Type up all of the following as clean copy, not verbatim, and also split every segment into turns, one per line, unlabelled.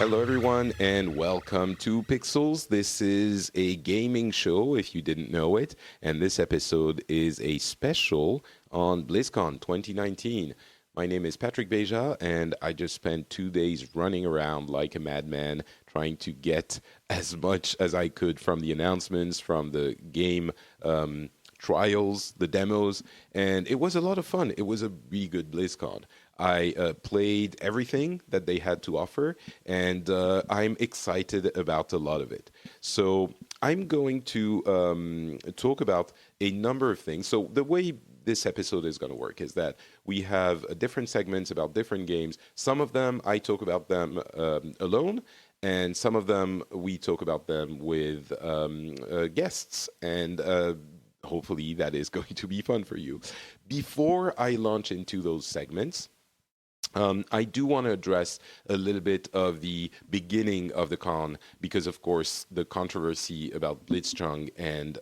Hello, everyone, and welcome to Pixels. This is a gaming show, if you didn't know it, and this episode is a special on BlizzCon 2019. My name is Patrick Beja, and I just spent 2 days running around like a madman trying to get as much as I could from the announcements, from the game trials, the demos, and it was a lot of fun. It was a really good BlizzCon. I played everything that they had to offer, and I'm excited about a lot of it. So I'm going to talk about a number of things. So the way this episode is going to work is that we have different segments about different games. Some of them I talk about them alone, and some of them we talk about them with guests. And hopefully that is going to be fun for you. Before I launch into those segments, I do want to address a little bit of the beginning of the con because, of course, the controversy about Blitzchung and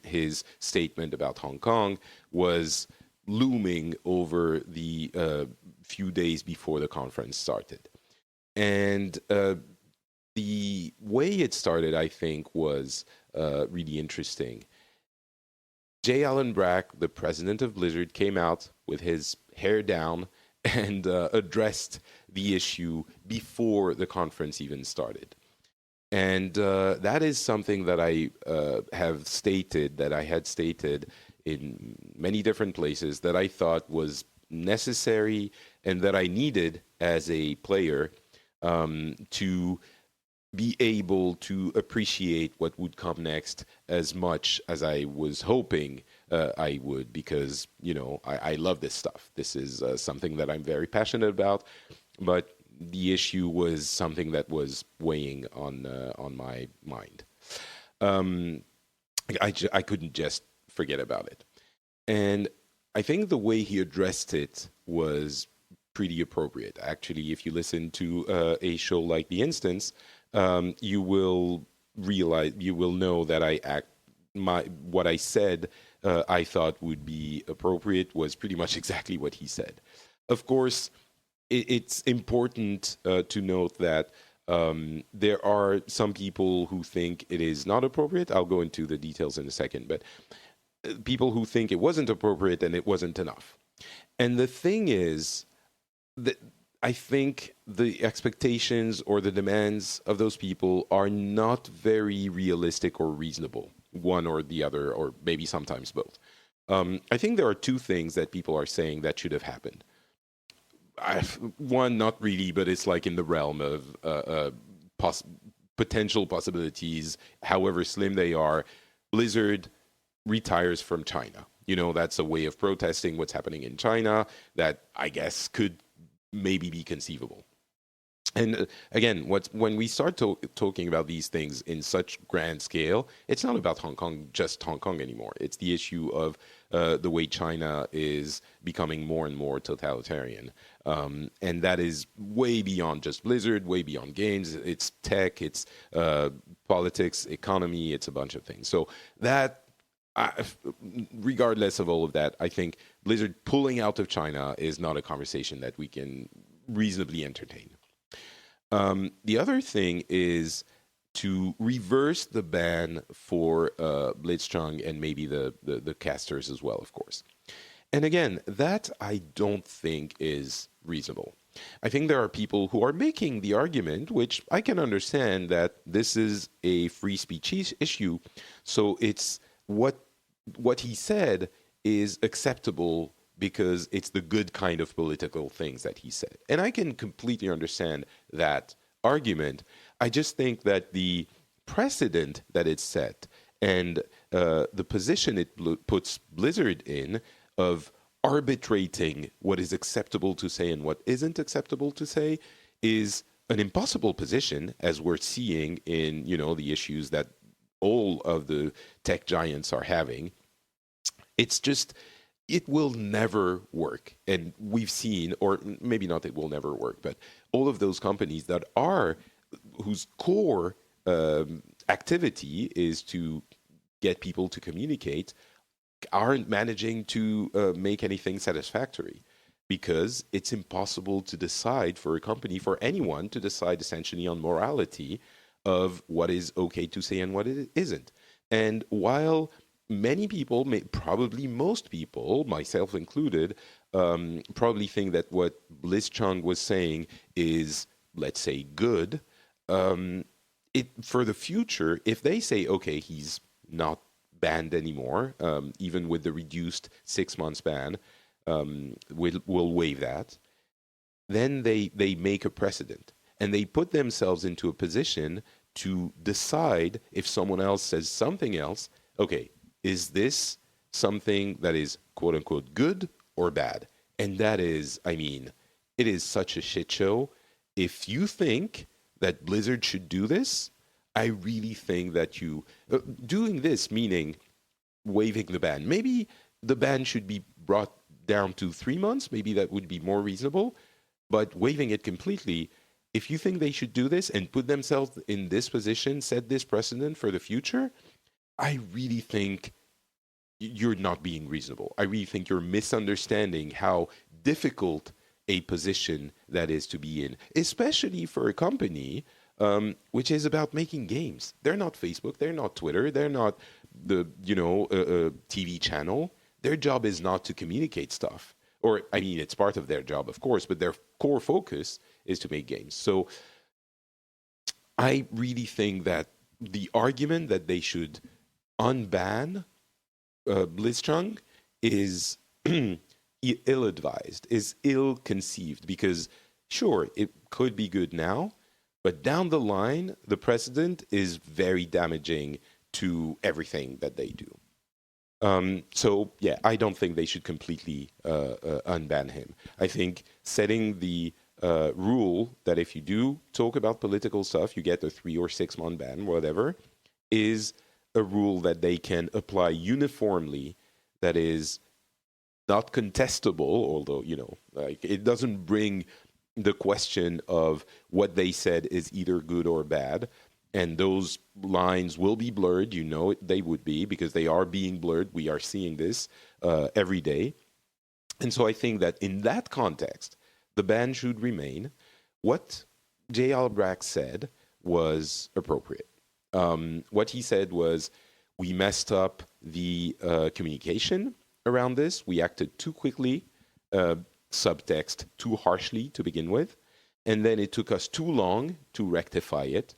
his statement about Hong Kong was looming over the few days before the conference started. And the way it started, I think, was really interesting. J. Allen Brack, the president of Blizzard, came out with his hair down and addressed the issue before the conference even started. And that is something that I have stated, that I had stated in many different places, that I thought was necessary and that I needed as a player to be able to appreciate what would come next as much as I was hoping I would, because, you know, I love this stuff. This is something that I'm very passionate about, but the issue was something that was weighing on my mind. I couldn't just forget about it. And I think the way he addressed it was pretty appropriate. Actually, if you listen to a show like The Instance, you will know that what I said I thought would be appropriate was pretty much exactly what he said. Of course, it's important to note that there are some people who think it is not appropriate. I'll go into the details in a second, but people who think it wasn't appropriate and it wasn't enough. And the thing is that I think the expectations or the demands of those people are not very realistic or reasonable, one or the other, or maybe sometimes both. I think there are two things that people are saying that should have happened. One, not really, but it's like in the realm of potential possibilities, however slim they are. Blizzard retires from China. You know, that's a way of protesting what's happening in China that I guess could maybe be conceivable. And again, when we start talking about these things in such grand scale, it's not about Hong Kong, just Hong Kong anymore. It's the issue of the way China is becoming more and more totalitarian. And that is way beyond just Blizzard, way beyond games. It's tech, it's politics, economy, it's a bunch of things. So that, regardless of all of that, I think Blizzard pulling out of China is not a conversation that we can reasonably entertain. The other thing is to reverse the ban for Blitzchung and maybe the casters as well, of course. And again, that I don't think is reasonable. I think there are people who are making the argument, which I can understand, that this is a free speech issue. So it's what he said is acceptable because it's the good kind of political things that he said. And I can completely understand that argument. I just think that the precedent that it set and the position it puts Blizzard in of arbitrating what is acceptable to say and what isn't acceptable to say is an impossible position, as we're seeing in, you know, the issues that all of the tech giants are having. It's just, it will never work. And we've seen, or maybe not it will never work, but all of those companies that are, whose core activity is to get people to communicate, aren't managing to make anything satisfactory. because it's impossible to decide for a company, for anyone to decide essentially on morality of what is okay to say and what it isn't. And while many people, probably most people, myself included, probably think that what BlizzCon was saying is, let's say, good. For the future, if they say, okay, he's not banned anymore, even with the reduced 6 months ban, we'll waive that. Then they make a precedent and they put themselves into a position to decide if someone else says something else. Okay, is this something that is quote unquote good or bad? And that is, I mean, it is such a shit show. If you think that Blizzard should do this, I really think that doing this, meaning waiving the ban, maybe the ban should be brought down to 3 months. Maybe that would be more reasonable. But waiving it completely, if you think they should do this and put themselves in this position, set this precedent for the future, I really think you're not being reasonable. I really think you're misunderstanding how difficult a position that is to be in, especially for a company which is about making games. They're not Facebook, they're not Twitter, they're not the TV channel. Their job is not to communicate stuff. Or, I mean, it's part of their job, of course, but their core focus is to make games. So I really think that the argument that they should unban BlizzCon is ill-advised, is ill-conceived, because sure, it could be good now, but down the line, the precedent is very damaging to everything that they do. So, yeah, I don't think they should completely unban him. I think setting the rule that if you do talk about political stuff, you get a 3 or 6 month ban, whatever, is a rule that they can apply uniformly, that is not contestable, although, like, it doesn't bring the question of what they said is either good or bad. And those lines will be blurred. They would be, because they are being blurred. We are seeing this every day. And so I think that in that context, the ban should remain. What Jay Albrecht said was appropriate. What he said was, we messed up the communication around this. We acted too quickly, subtext too harshly to begin with. And then it took us too long to rectify it.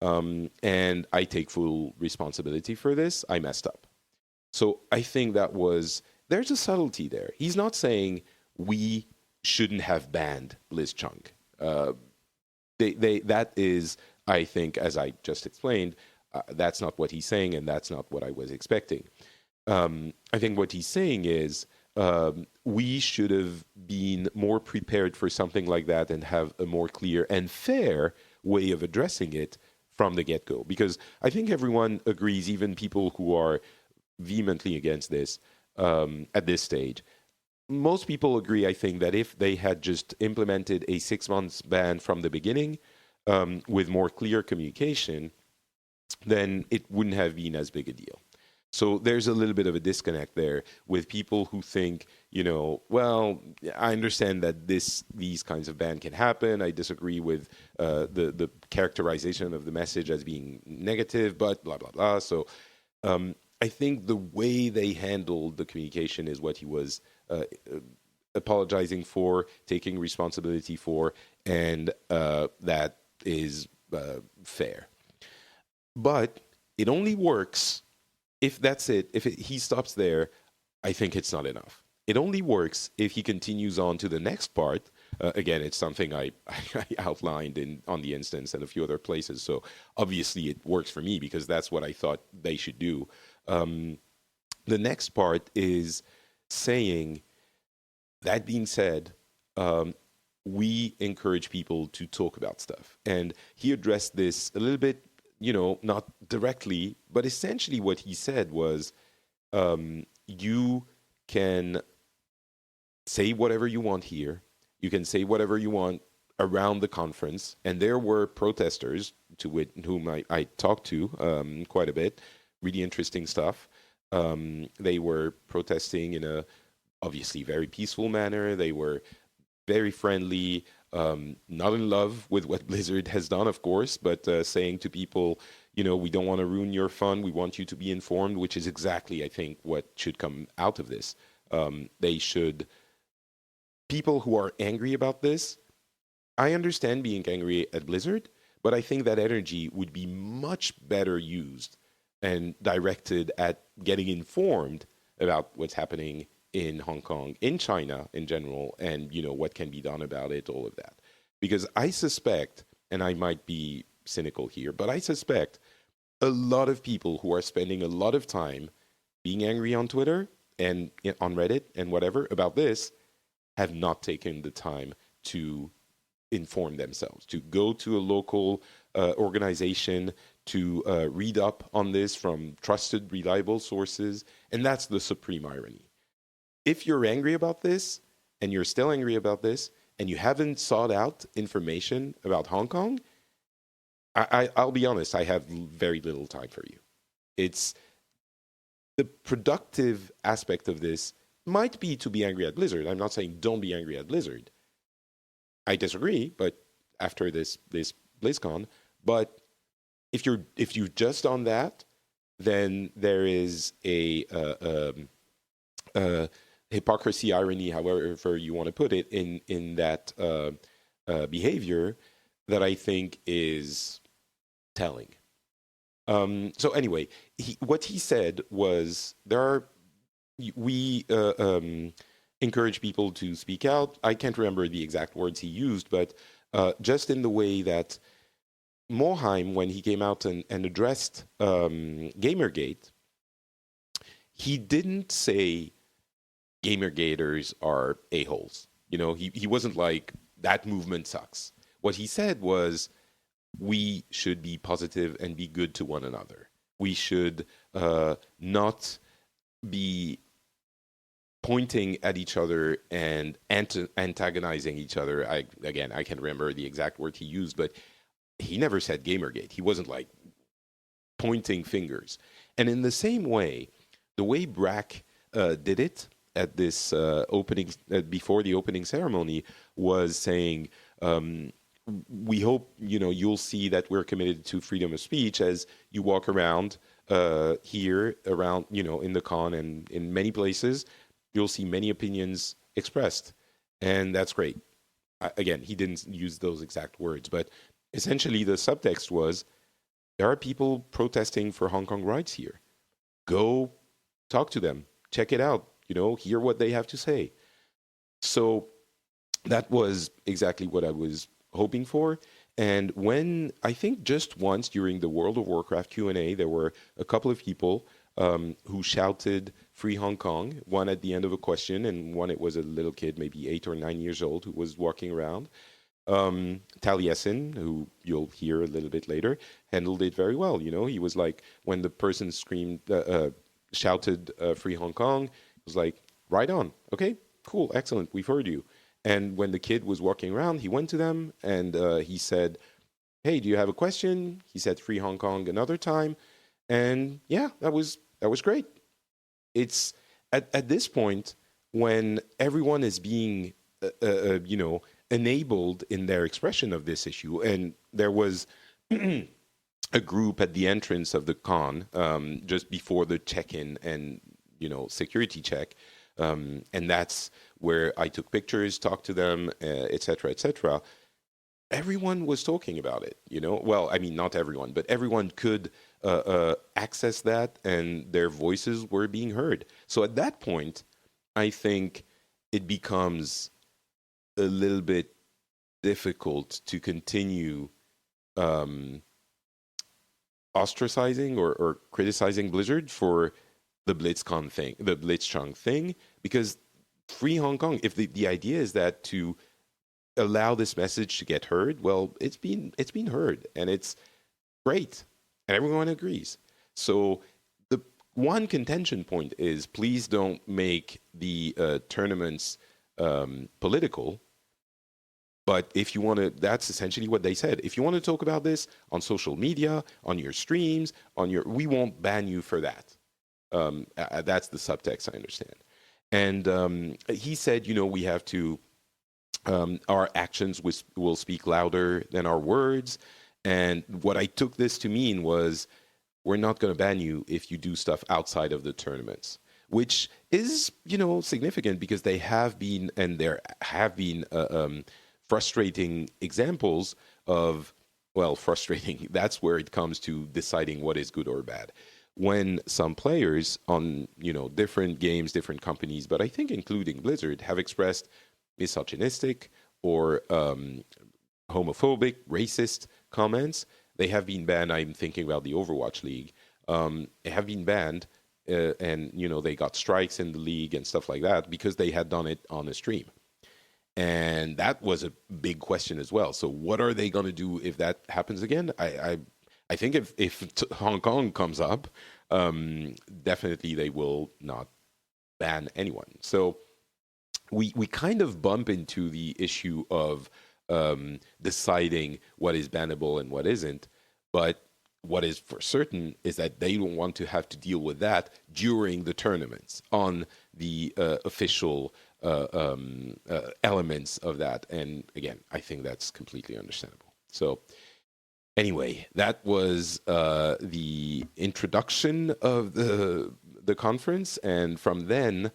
And I take full responsibility for this. I messed up. So I think there's a subtlety there. He's not saying we shouldn't have banned BlizzCon. That is, I think, as I just explained, that's not what he's saying, and that's not what I was expecting. I think what he's saying is we should have been more prepared for something like that and have a more clear and fair way of addressing it from the get-go. Because I think everyone agrees, even people who are vehemently against this at this stage, most people agree, I think, that if they had just implemented a 6 months ban from the beginning with more clear communication, then it wouldn't have been as big a deal. So there's a little bit of a disconnect there with people who think, well, I understand that these kinds of ban can happen. I disagree with the characterization of the message as being negative, but blah, blah, blah. So I think the way they handled the communication is what he was apologizing for, taking responsibility for, and that is fair. But it only works if that's it. If he stops there, I think it's not enough. It only works if he continues on to the next part. Again, it's something I outlined on the instance and a few other places. So obviously it works for me because that's what I thought they should do. The next part is saying, that being said, we encourage people to talk about stuff. And he addressed this a little bit, not directly, but essentially what he said was, you can say whatever you want here. You can say whatever you want around the conference. And there were protesters whom I talked to quite a bit. Really interesting stuff. They were protesting in a obviously very peaceful manner. They were very friendly, not in love with what Blizzard has done, of course, but saying to people, we don't want to ruin your fun. We want you to be informed, which is exactly, I think, what should come out of this. They should, people who are angry about this, I understand being angry at Blizzard, but I think that energy would be much better used and directed at getting informed about what's happening in Hong Kong, in China in general, and what can be done about it, all of that. Because I suspect, and I might be cynical here, but I suspect a lot of people who are spending a lot of time being angry on Twitter and on Reddit and whatever about this have not taken the time to inform themselves, to go to a local organization, to read up on this from trusted, reliable sources. And that's the supreme irony. If you're angry about this, and you're still angry about this, and you haven't sought out information about Hong Kong, I'll be honest, I have very little time for you. It's the productive aspect of this might be to be angry at Blizzard. I'm not saying don't be angry at Blizzard. I disagree, but after this BlizzCon, but if you're just on that, then there is a hypocrisy, irony, however you want to put it, in that behavior that I think is telling. So anyway, what he said was we encourage people to speak out. I can't remember the exact words he used, but just in the way that Moheim, when he came out and addressed Gamergate, he didn't say Gamergaters are a-holes. He wasn't like, that movement sucks. What he said was, we should be positive and be good to one another. We should not be pointing at each other and antagonizing each other. I can't remember the exact word he used, but he never said Gamergate. He wasn't like pointing fingers. And in the same way, the way Brack did it at this opening, before the opening ceremony, was saying, we hope you'll see that we're committed to freedom of speech as you walk around here, around in the con and in many places. You'll see many opinions expressed, and that's great. Again, he didn't use those exact words, but essentially the subtext was, there are people protesting for Hong Kong rights here. Go talk to them, check it out, hear what they have to say. So that was exactly what I was hoping for. And when, I think just once during the World of Warcraft Q&A, there were a couple of people who shouted "Free Hong Kong," one at the end of a question, and one, it was a little kid, maybe 8 or 9 years old, who was walking around. Taliessin, who you'll hear a little bit later, handled it very well. He was like, when the person shouted "Free Hong Kong," it was like, right on, okay, cool, excellent, we've heard you. And when the kid was walking around, he went to them and he said, "Hey, do you have a question?" He said "Free Hong Kong" another time, and yeah, that was great. It's at this point when everyone is being enabled in their expression of this issue, and there was a group at the entrance of the con just before the check-in and security check. And that's where I took pictures, talked to them, et cetera, et cetera. Everyone was talking about it, Well, I mean, not everyone, but everyone could access that, and their voices were being heard. So at that point, I think it becomes a little bit difficult to continue ostracizing or criticizing Blizzard for the BlizzCon thing, the BlizzCon thing, because Free Hong Kong, if the idea is that to allow this message to get heard, well, it's been heard, and it's great, and everyone agrees. So the one contention point is, please don't make the tournaments political. But if you want to, that's essentially what they said. If you want to talk about this on social media, on your streams, we won't ban you for that. That's the subtext, I understand. And he said, we have to, our actions will speak louder than our words. And what I took this to mean was, we're not going to ban you if you do stuff outside of the tournaments, which is, significant because they have been, and there have been frustrating examples of, well, frustrating. That's where it comes to deciding what is good or bad. When some players on, different games, different companies, but I think including Blizzard, have expressed misogynistic or homophobic, racist comments, they have been banned. I'm thinking about the Overwatch League. They have been banned, and they got strikes in the league and stuff like that because they had done it on a stream, and that was a big question as well. So, what are they going to do if that happens again? I think if Hong Kong comes up, definitely they will not ban anyone. So, we kind of bump into the issue of deciding what is bannable and what isn't. But what is for certain is that they don't want to have to deal with that during the tournaments on the official elements of that. And again, I think that's completely understandable. So anyway, that was the introduction of the conference. And from then,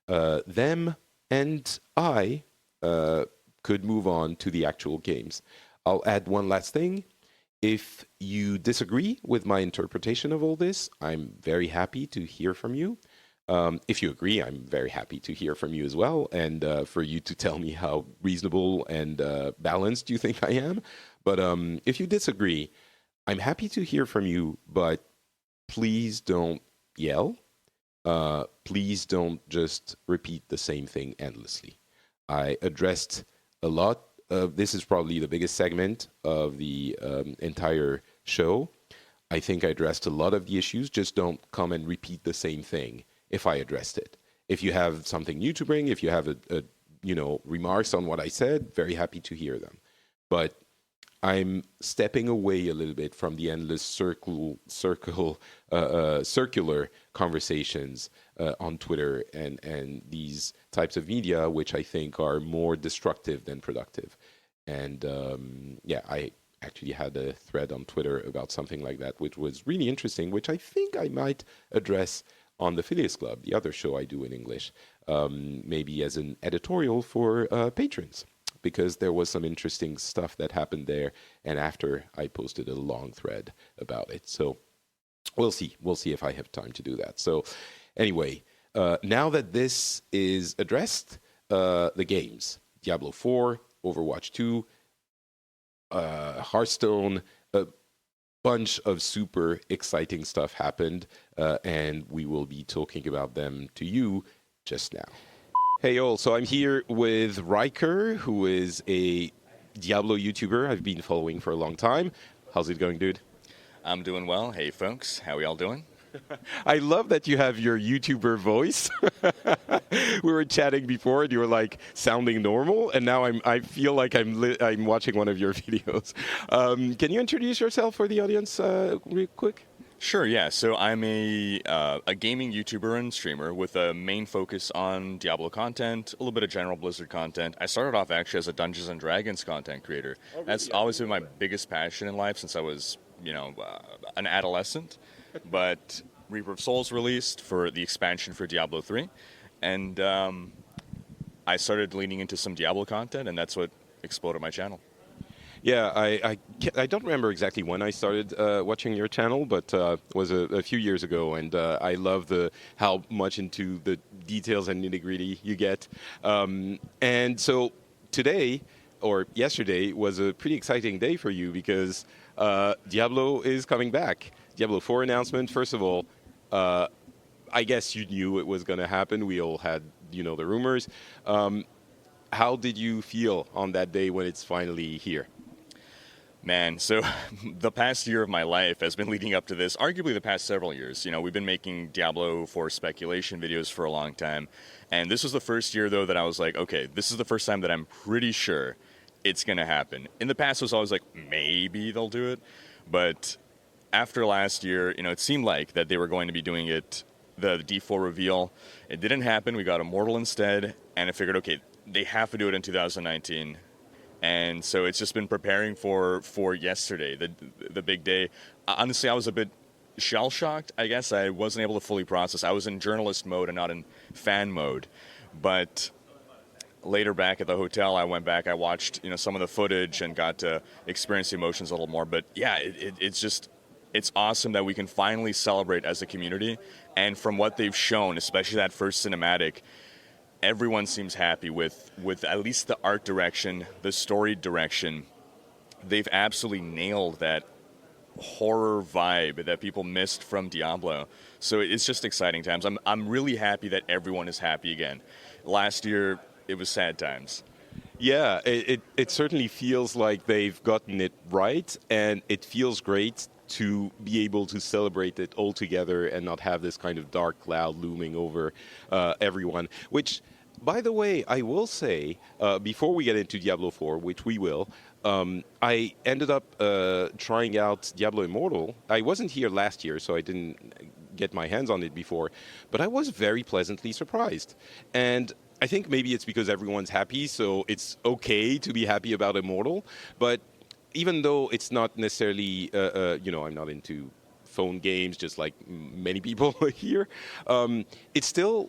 them and I could move on to the actual games. I'll add one last thing. If you disagree with my interpretation of all this, I'm very happy to hear from you. If you agree, I'm very happy to hear from you as well, and for you to tell me how reasonable and balanced you think I am. But if you disagree, I'm happy to hear from you, but please don't yell. Please don't just repeat the same thing endlessly. I addressed a lot. This is probably the biggest segment of the entire show. I think I addressed a lot of the issues. Just don't come and repeat the same thing if I addressed it. If you have something new to bring, if you have remarks on what I said, very happy to hear them. But I'm stepping away a little bit from the endless circular conversations on Twitter and these types of media, which I think are more destructive than productive. And I actually had a thread on Twitter about something like that, which was really interesting, which I think I might address on the Phileas Club, the other show I do in English, maybe as an editorial for patrons, because there was some interesting stuff that happened there, and after I posted a long thread about it. So we'll see. We'll see if I have time to do that. So anyway, now that this is addressed, the games, Diablo IV, Overwatch 2, Hearthstone, a bunch of super exciting stuff happened, and we will be talking about them to you just now. Hey all, so I'm here with Rhykker, who is a Diablo YouTuber I've been following for a long time. How's it going, dude?
I'm doing well. Hey folks, how are y'all doing?
I love that you have your YouTuber voice. We were chatting before and you were like sounding normal, and now I feel like I'm watching one of your videos. Can you introduce yourself for the audience real quick?
Sure, yeah. So I'm a gaming YouTuber and streamer with a main focus on Diablo content, a little bit of general Blizzard content. I started off actually as a Dungeons and Dragons content creator. Oh, really? That's always been my biggest passion in life since I was, an adolescent. But Reaper of Souls released for the expansion for Diablo 3, and I started leaning into some Diablo content, and that's what exploded my channel.
Yeah, I don't remember exactly when I started watching your channel, but it was a few years ago, and I love how much into the details and nitty-gritty you get. And so today, or yesterday, was a pretty exciting day for you because Diablo is coming back. Diablo 4 announcement, first of all, I guess you knew it was going to happen. We all had, the rumors. How did you feel on that day when it's finally here?
Man, so the past year of my life has been leading up to this, arguably the past several years. We've been making Diablo 4 speculation videos for a long time. And this was the first year, though, that I was like, okay, this is the first time that I'm pretty sure it's going to happen. In the past, it was always like, maybe they'll do it. But after last year, it seemed like that they were going to be doing it the D4 reveal. It didn't happen. We got Immortal instead, and I figured, okay, they have to do it in 2019. And so it's just been preparing for yesterday, the big day. Honestly, I was a bit shell-shocked, I guess. I wasn't able to fully process. I was in journalist mode and not in fan mode. But later back at the hotel, I went back, I watched some of the footage and got to experience the emotions a little more. But yeah, it's awesome that we can finally celebrate as a community. And from what they've shown, especially that first cinematic, everyone seems happy with at least the art direction, the story direction. They've absolutely nailed that horror vibe that people missed from Diablo. So it's just exciting times. I'm really happy that everyone is happy again. Last year, it was sad times.
Yeah, it certainly feels like they've gotten it right, and it feels great to be able to celebrate it all together and not have this kind of dark cloud looming over everyone. Which, by the way, I will say, before we get into Diablo IV, which we will, I ended up trying out Diablo Immortal. I wasn't here last year, so I didn't get my hands on it before, but I was very pleasantly surprised. And I think maybe it's because everyone's happy, so it's okay to be happy about Immortal. But even though it's not necessarily, I'm not into phone games, just like many people here, it's still,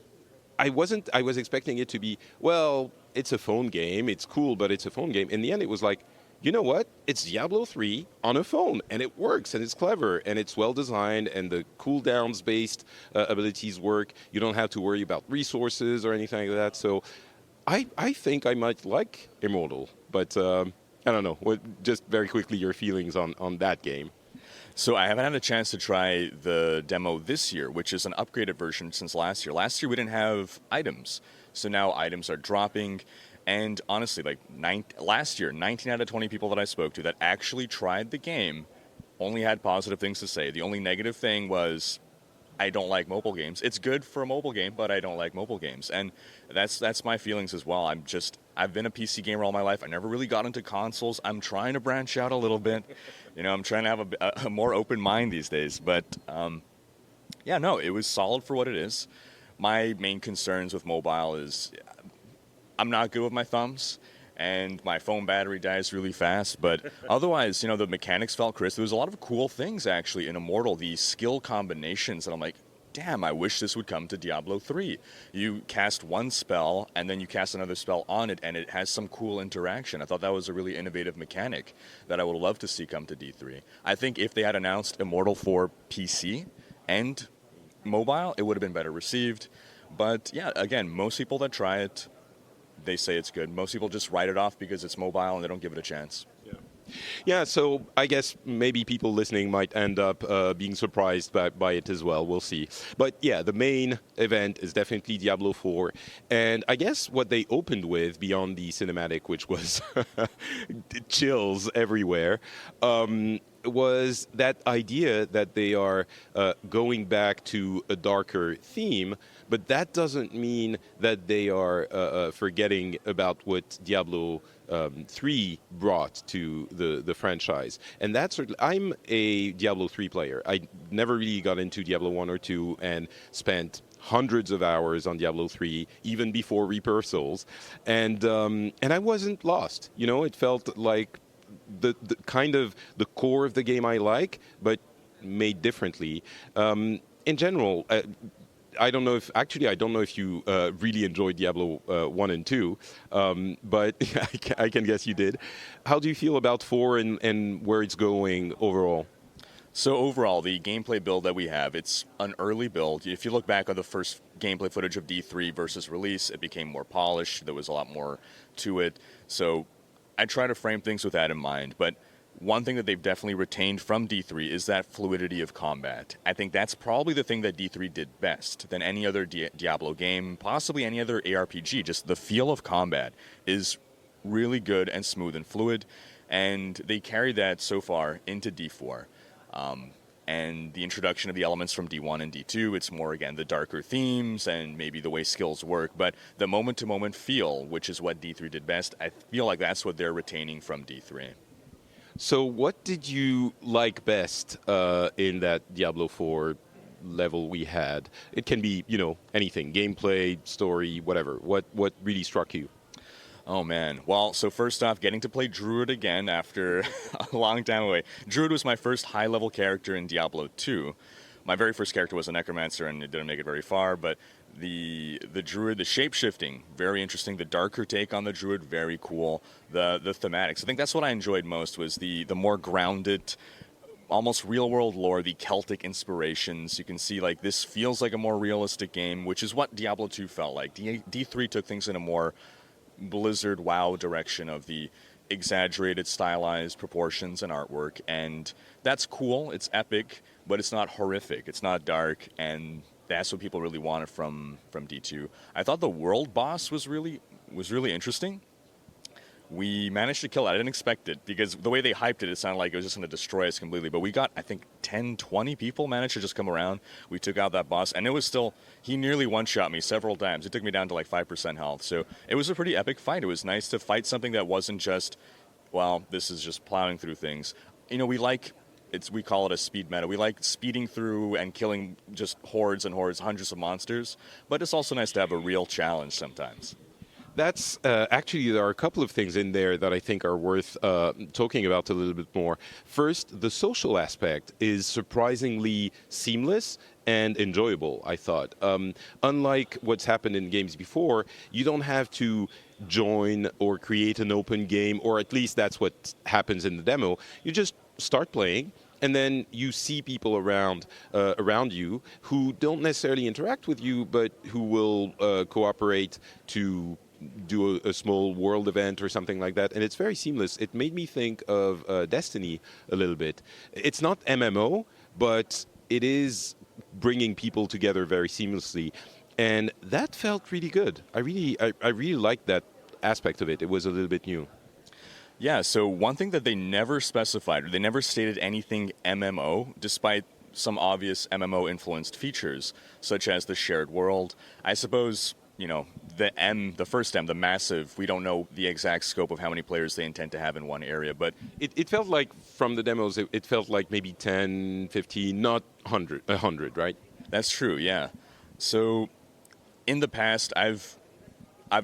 I was expecting it to be, well, it's a phone game, it's cool, but it's a phone game. In the end, it was like, you know what? It's Diablo 3 on a phone, and it works, and it's clever, and it's well designed, and the cooldowns-based abilities work. You don't have to worry about resources or anything like that. So I think I might like Immortal, but I don't know. Just very quickly, your feelings on that game.
So I haven't had a chance to try the demo this year, which is an upgraded version since last year. Last year, we didn't have items, so now items are dropping. And honestly, last year, 19 out of 20 people that I spoke to that actually tried the game only had positive things to say. The only negative thing was, I don't like mobile games. It's good for a mobile game, but I don't like mobile games. And that's my feelings as well. I've been a PC gamer all my life. I never really got into consoles. I'm trying to branch out a little bit. I'm trying to have a more open mind these days. But it was solid for what it is. My main concerns with mobile is I'm not good with my thumbs, and my phone battery dies really fast. But otherwise, the mechanics felt crisp. There was a lot of cool things, actually, in Immortal. These skill combinations that I'm like, damn, I wish this would come to Diablo 3. You cast one spell, and then you cast another spell on it, and it has some cool interaction. I thought that was a really innovative mechanic that I would love to see come to D3. I think if they had announced Immortal for PC and mobile, it would have been better received. But yeah, again, most people that try it, they say it's good. Most people just write it off because it's mobile and they don't give it a chance.
Yeah, so I guess maybe people listening might end up being surprised by it as well. We'll see. But yeah, the main event is definitely Diablo 4. And I guess what they opened with, beyond the cinematic, which was chills everywhere, was that idea that they are going back to a darker theme. But that doesn't mean that they are forgetting about what Diablo 3 brought to the franchise. And that's I'm a Diablo 3 player. I never really got into Diablo 1 or 2 and spent hundreds of hours on Diablo 3, even before Reaper of Souls. And I wasn't lost. It felt like the kind of the core of the game I like, but made differently. In general, I don't know if you really enjoyed Diablo 1 and 2, but I can guess you did. How do you feel about 4 and where it's going overall?
So overall, the gameplay build that we have, it's an early build. If you look back on the first gameplay footage of D3 versus release, it became more polished. There was a lot more to it. So I try to frame things with that in mind. But one thing that they've definitely retained from D3 is that fluidity of combat. I think that's probably the thing that D3 did best than any other Diablo game, possibly any other ARPG. Just the feel of combat is really good and smooth and fluid, and they carry that so far into D4. And the introduction of the elements from D1 and D2, it's more, again, the darker themes and maybe the way skills work. But the moment-to-moment feel, which is what D3 did best, I feel like that's what they're retaining from D3.
So what did you like best in that Diablo 4 level we had? It can be, anything, gameplay, story, whatever. What really struck you?
Oh man. Well, so first off, getting to play Druid again after a long time away. Druid was my first high-level character in Diablo 2. My very first character was a Necromancer, and it didn't make it very far, but the Druid, the shape-shifting, very interesting. The darker take on the Druid, very cool. The thematics. I think that's what I enjoyed most, was the more grounded, almost real-world lore, the Celtic inspirations. You can see, like, this feels like a more realistic game, which is what Diablo 2 felt like. D3 took things in a more Blizzard WoW direction of the exaggerated, stylized proportions and artwork, and that's cool. It's epic, but it's not horrific. It's not dark, and that's what people really wanted from D2. I thought the world boss was really interesting. We managed to kill it. I didn't expect it, because the way they hyped it, it sounded like it was just going to destroy us completely. But we got, I think, 10, 20 people managed to just come around. We took out that boss, and it was still, he nearly one-shot me several times. It took me down to like 5% health. So it was a pretty epic fight. It was nice to fight something that wasn't just, well, this is just plowing through things. We call it a speed meta. We like speeding through and killing just hordes and hordes, hundreds of monsters. But it's also nice to have a real challenge sometimes.
That's actually, there are a couple of things in there that I think are worth talking about a little bit more. First, the social aspect is surprisingly seamless and enjoyable, I thought. Unlike what's happened in games before, you don't have to join or create an open game, or at least that's what happens in the demo. You just start playing, and then you see people around you who don't necessarily interact with you, but who will cooperate to do a small world event or something like that, and it's very seamless. It made me think of Destiny a little bit. It's not MMO, but it is bringing people together very seamlessly, and that felt really good. I really liked that aspect of it. It was a little bit new.
Yeah, so one thing that they never specified, or they never stated anything MMO, despite some obvious MMO-influenced features, such as the shared world. I suppose, the first M, the massive, we don't know the exact scope of how many players they intend to have in one area, but
it felt like, from the demos, it felt like maybe 10, 15, not 100, right?
That's true, yeah. So in the past, I've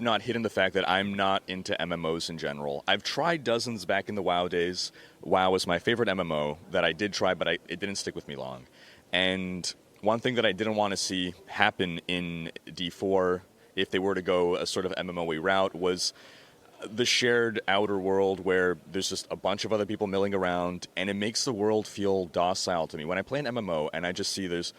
not hidden the fact that I'm not into MMOs in general. I've tried dozens back in the WoW days. WoW was my favorite MMO that I did try, but it didn't stick with me long. And one thing that I didn't want to see happen in D4, if they were to go a sort of MMO-y route, was the shared outer world where there's just a bunch of other people milling around, and it makes the world feel docile to me. When I play an MMO and I just see there's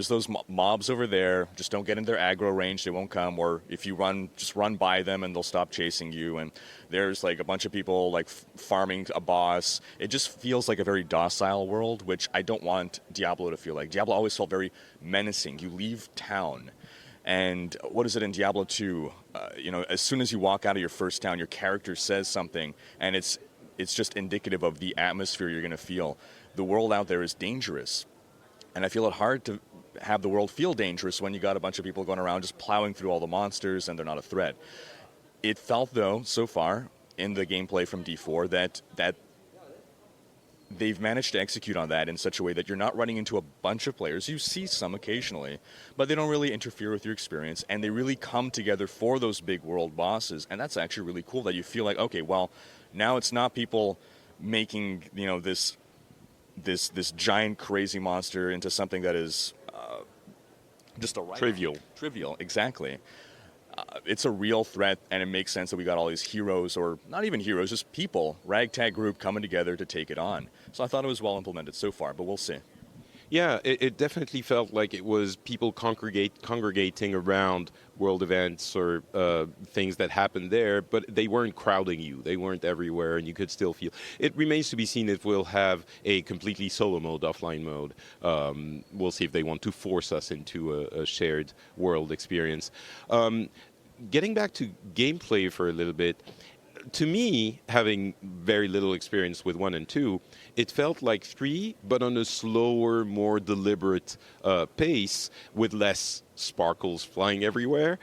those mobs over there, just don't get in their aggro range, they won't come, or if you run, just run by them and they'll stop chasing you, and there's like a bunch of people like farming a boss. It just feels like a very docile world, which I don't want Diablo to feel like. Diablo always felt very menacing. You leave town, and what is it in Diablo 2? As soon as you walk out of your first town, your character says something, and it's just indicative of the atmosphere you're going to feel. The world out there is dangerous, and I feel it hard to have the world feel dangerous when you got a bunch of people going around just plowing through all the monsters, and they're not a threat. It felt, though, so far in the gameplay from D4 that they've managed to execute on that in such a way that you're not running into a bunch of players. You see some occasionally, but they don't really interfere with your experience, and they really come together for those big world bosses, and that's actually really cool, that you feel like, okay, well, now it's not people making, this giant crazy monster into something that is just a trivial, exactly. It's a real threat, and it makes sense that we got all these heroes, or not even heroes, just people, ragtag group coming together to take it on. So I thought it was well implemented so far, but we'll see.
Yeah, it definitely felt like it was people congregating around world events or things that happened there, but they weren't crowding you. They weren't everywhere, and you could still feel. It remains to be seen if we'll have a completely solo mode, offline mode. We'll see if they want to force us into a shared world experience. Getting back to gameplay for a little bit, to me, having very little experience with 1 and 2, it felt like 3, but on a slower, more deliberate pace with less sparkles flying everywhere,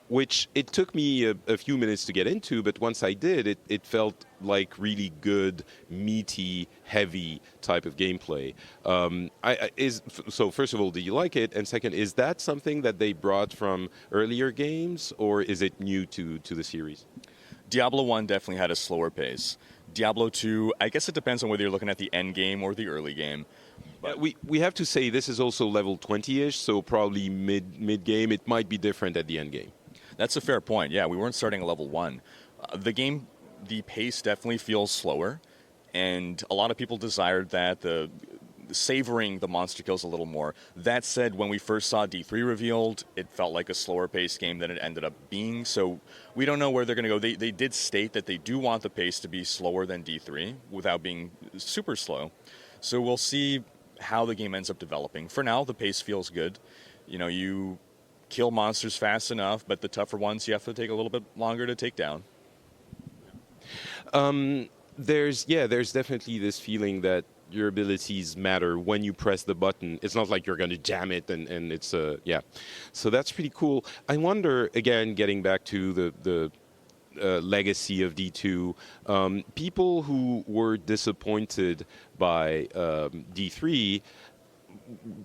which it took me a few minutes to get into, but once I did, it felt like really good, meaty, heavy type of gameplay. So first of all, do you like it? And second, is that something that they brought from earlier games, or is it new to the series?
Diablo 1 definitely had a slower pace. Diablo 2, I guess it depends on whether you're looking at the end game or the early game.
But we have to say this is also level 20-ish, so probably mid game. It might be different at the end game.
That's a fair point. Yeah, we weren't starting at level 1. The pace definitely feels slower, and a lot of people desired that, savoring the monster kills a little more. That said, when we first saw D3 revealed, it felt like a slower paced game than it ended up being, so we don't know where they're going to go. They did state that they do want the pace to be slower than D3 without being super slow, so we'll see how the game ends up developing. For now, the pace feels good. You kill monsters fast enough, but the tougher ones you have to take a little bit longer to take down.
There's definitely this feeling that your abilities matter when you press the button. It's not like you're going to jam it, and it's So that's pretty cool. I wonder, again, getting back to the legacy of D2, people who were disappointed by D3.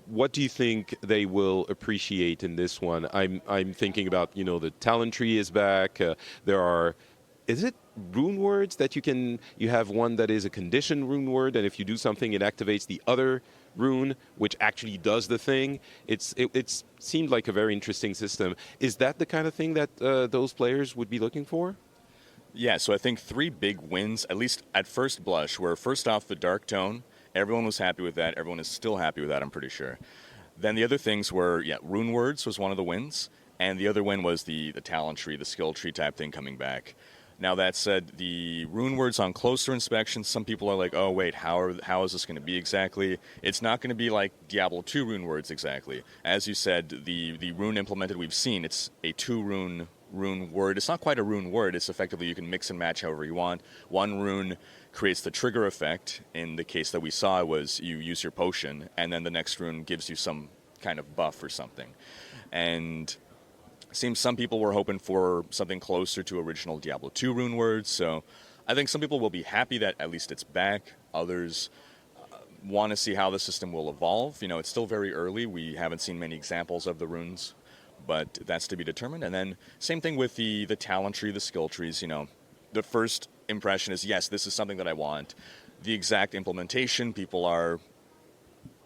What do you think they will appreciate in this one? I'm thinking about the talent tree is back. There are. Is it rune words that you have one that is a conditioned rune word, and if you do something, it activates the other rune, which actually does the thing. It seemed like a very interesting system. Is that the kind of thing that those players would be looking for?
Yeah, so I think 3 big wins, at least at first blush, were first off the Dark Tone. Everyone was happy with that. Everyone is still happy with that, I'm pretty sure. Then the other things were, rune words was one of the wins, and the other win was the talent tree, the skill tree type thing coming back. Now, that said, the rune words on closer inspection, some people are like, oh, wait, how is this going to be exactly? It's not going to be like Diablo 2 rune words exactly. As you said, the rune implemented we've seen, it's a 2-rune word. It's not quite a rune word. It's effectively you can mix and match however you want. One rune creates the trigger effect. In the case that we saw, it was you use your potion, and then the next rune gives you some kind of buff or something. And seems some people were hoping for something closer to original Diablo 2 rune words, so I think some people will be happy that at least it's back. Others want to see how the system will evolve. It's still very early. We haven't seen many examples of the runes, but that's to be determined. And then same thing with the talent tree, the skill trees. The first impression is, yes, this is something that I want. The exact implementation,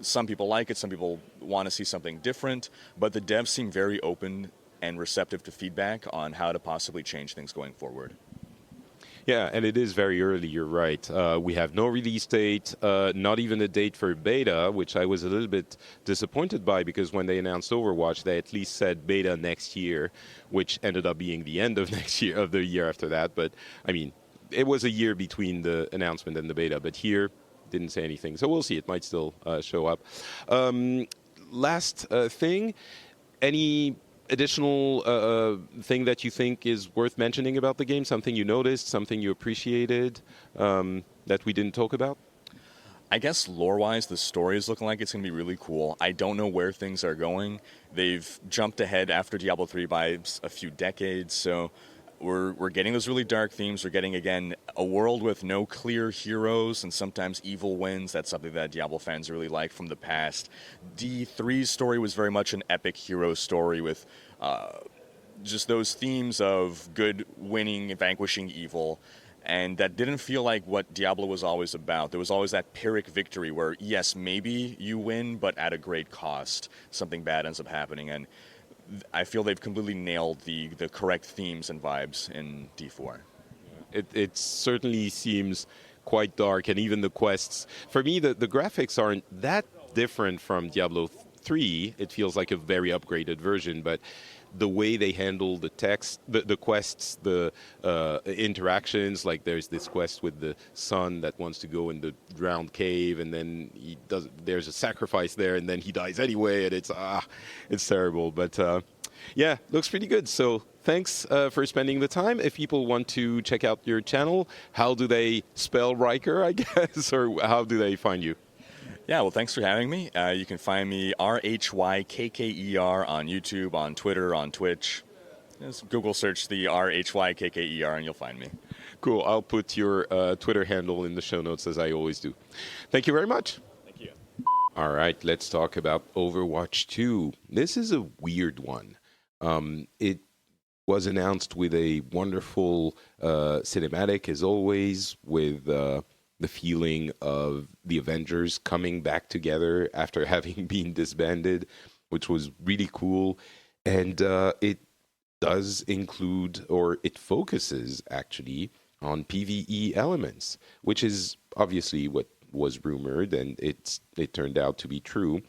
some people like it, some people want to see something different, but the devs seem very open and receptive to feedback on how to possibly change things going forward.
Yeah, and it is very early, you're right. We have no release date, not even a date for beta, which I was a little bit disappointed by because when they announced Overwatch, they at least said beta next year, which ended up being the end of next year, of the year after that. But, I mean, it was a year between the announcement and the beta, but here, didn't say anything. So we'll see. It might still show up. Last thing, any additional thing that you think is worth mentioning about the game? Something you noticed, something you appreciated that we didn't talk about?
I guess lore-wise, the story is looking like it's going to be really cool. I don't know where things are going. They've jumped ahead after Diablo 3 by a few decades, so we're getting those really dark themes. We're getting, again, a world with no clear heroes and sometimes evil wins. That's something that Diablo fans really like from the past. D3's story was very much an epic hero story with just those themes of good winning and vanquishing evil. And that didn't feel like what Diablo was always about. There was always that Pyrrhic victory where, yes, maybe you win, but at a great cost. Something bad ends up happening. And I feel they've completely nailed the correct themes and vibes in D4.
It certainly seems quite dark, and even the quests. For me, the graphics aren't that different from Diablo 3. It feels like a very upgraded version, but the way they handle the text, the quests, the interactions, like there's this quest with the son that wants to go in the drowned cave, and then there's a sacrifice there, and then he dies anyway, and it's terrible. But Yeah, looks pretty good. So thanks for spending the time. If people want to check out your channel, how do they spell Rhykker, I guess, or how do they find you?
Yeah, well, thanks for having me. You can find me RHYKKER on YouTube, on Twitter, on Twitch. Just Google search the RHYKKER and you'll find me.
Cool. I'll put your Twitter handle in the show notes as I always do. Thank you very much.
Thank you.
All right, let's talk about Overwatch 2. This is a weird one. It was announced with a wonderful cinematic, as always, with the feeling of the Avengers coming back together after having been disbanded, which was really cool. And it does include, or it focuses actually, on PvE elements, which is obviously what was rumored, and it turned out to be true.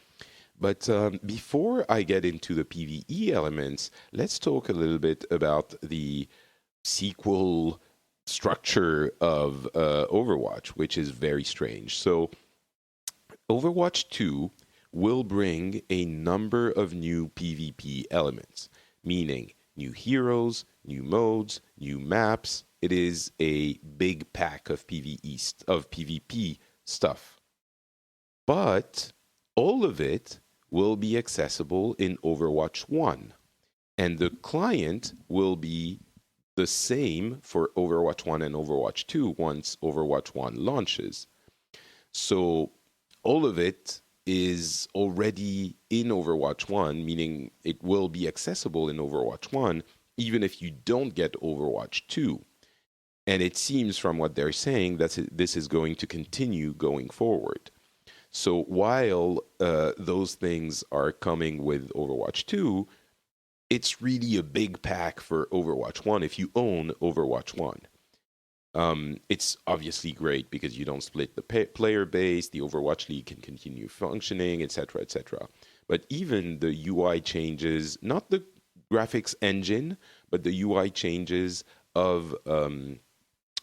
But before I get into the PvE elements, let's talk a little bit about the sequel structure of Overwatch, which is very strange. So, Overwatch 2 will bring a number of new PvP elements, meaning new heroes, new modes, new maps. It is a big pack of PvP stuff. But all of it will be accessible in Overwatch 1. And the client will be the same for Overwatch 1 and Overwatch 2 once Overwatch 1 launches. So all of it is already in Overwatch 1, meaning it will be accessible in Overwatch 1, even if you don't get Overwatch 2. And it seems from what they're saying that this is going to continue going forward. So while those things are coming with Overwatch 2, it's really a big pack for Overwatch 1 if you own Overwatch 1. It's obviously great because you don't split the player base, the Overwatch League can continue functioning, etc., etc. But even the UI changes, not the graphics engine, but the UI changes of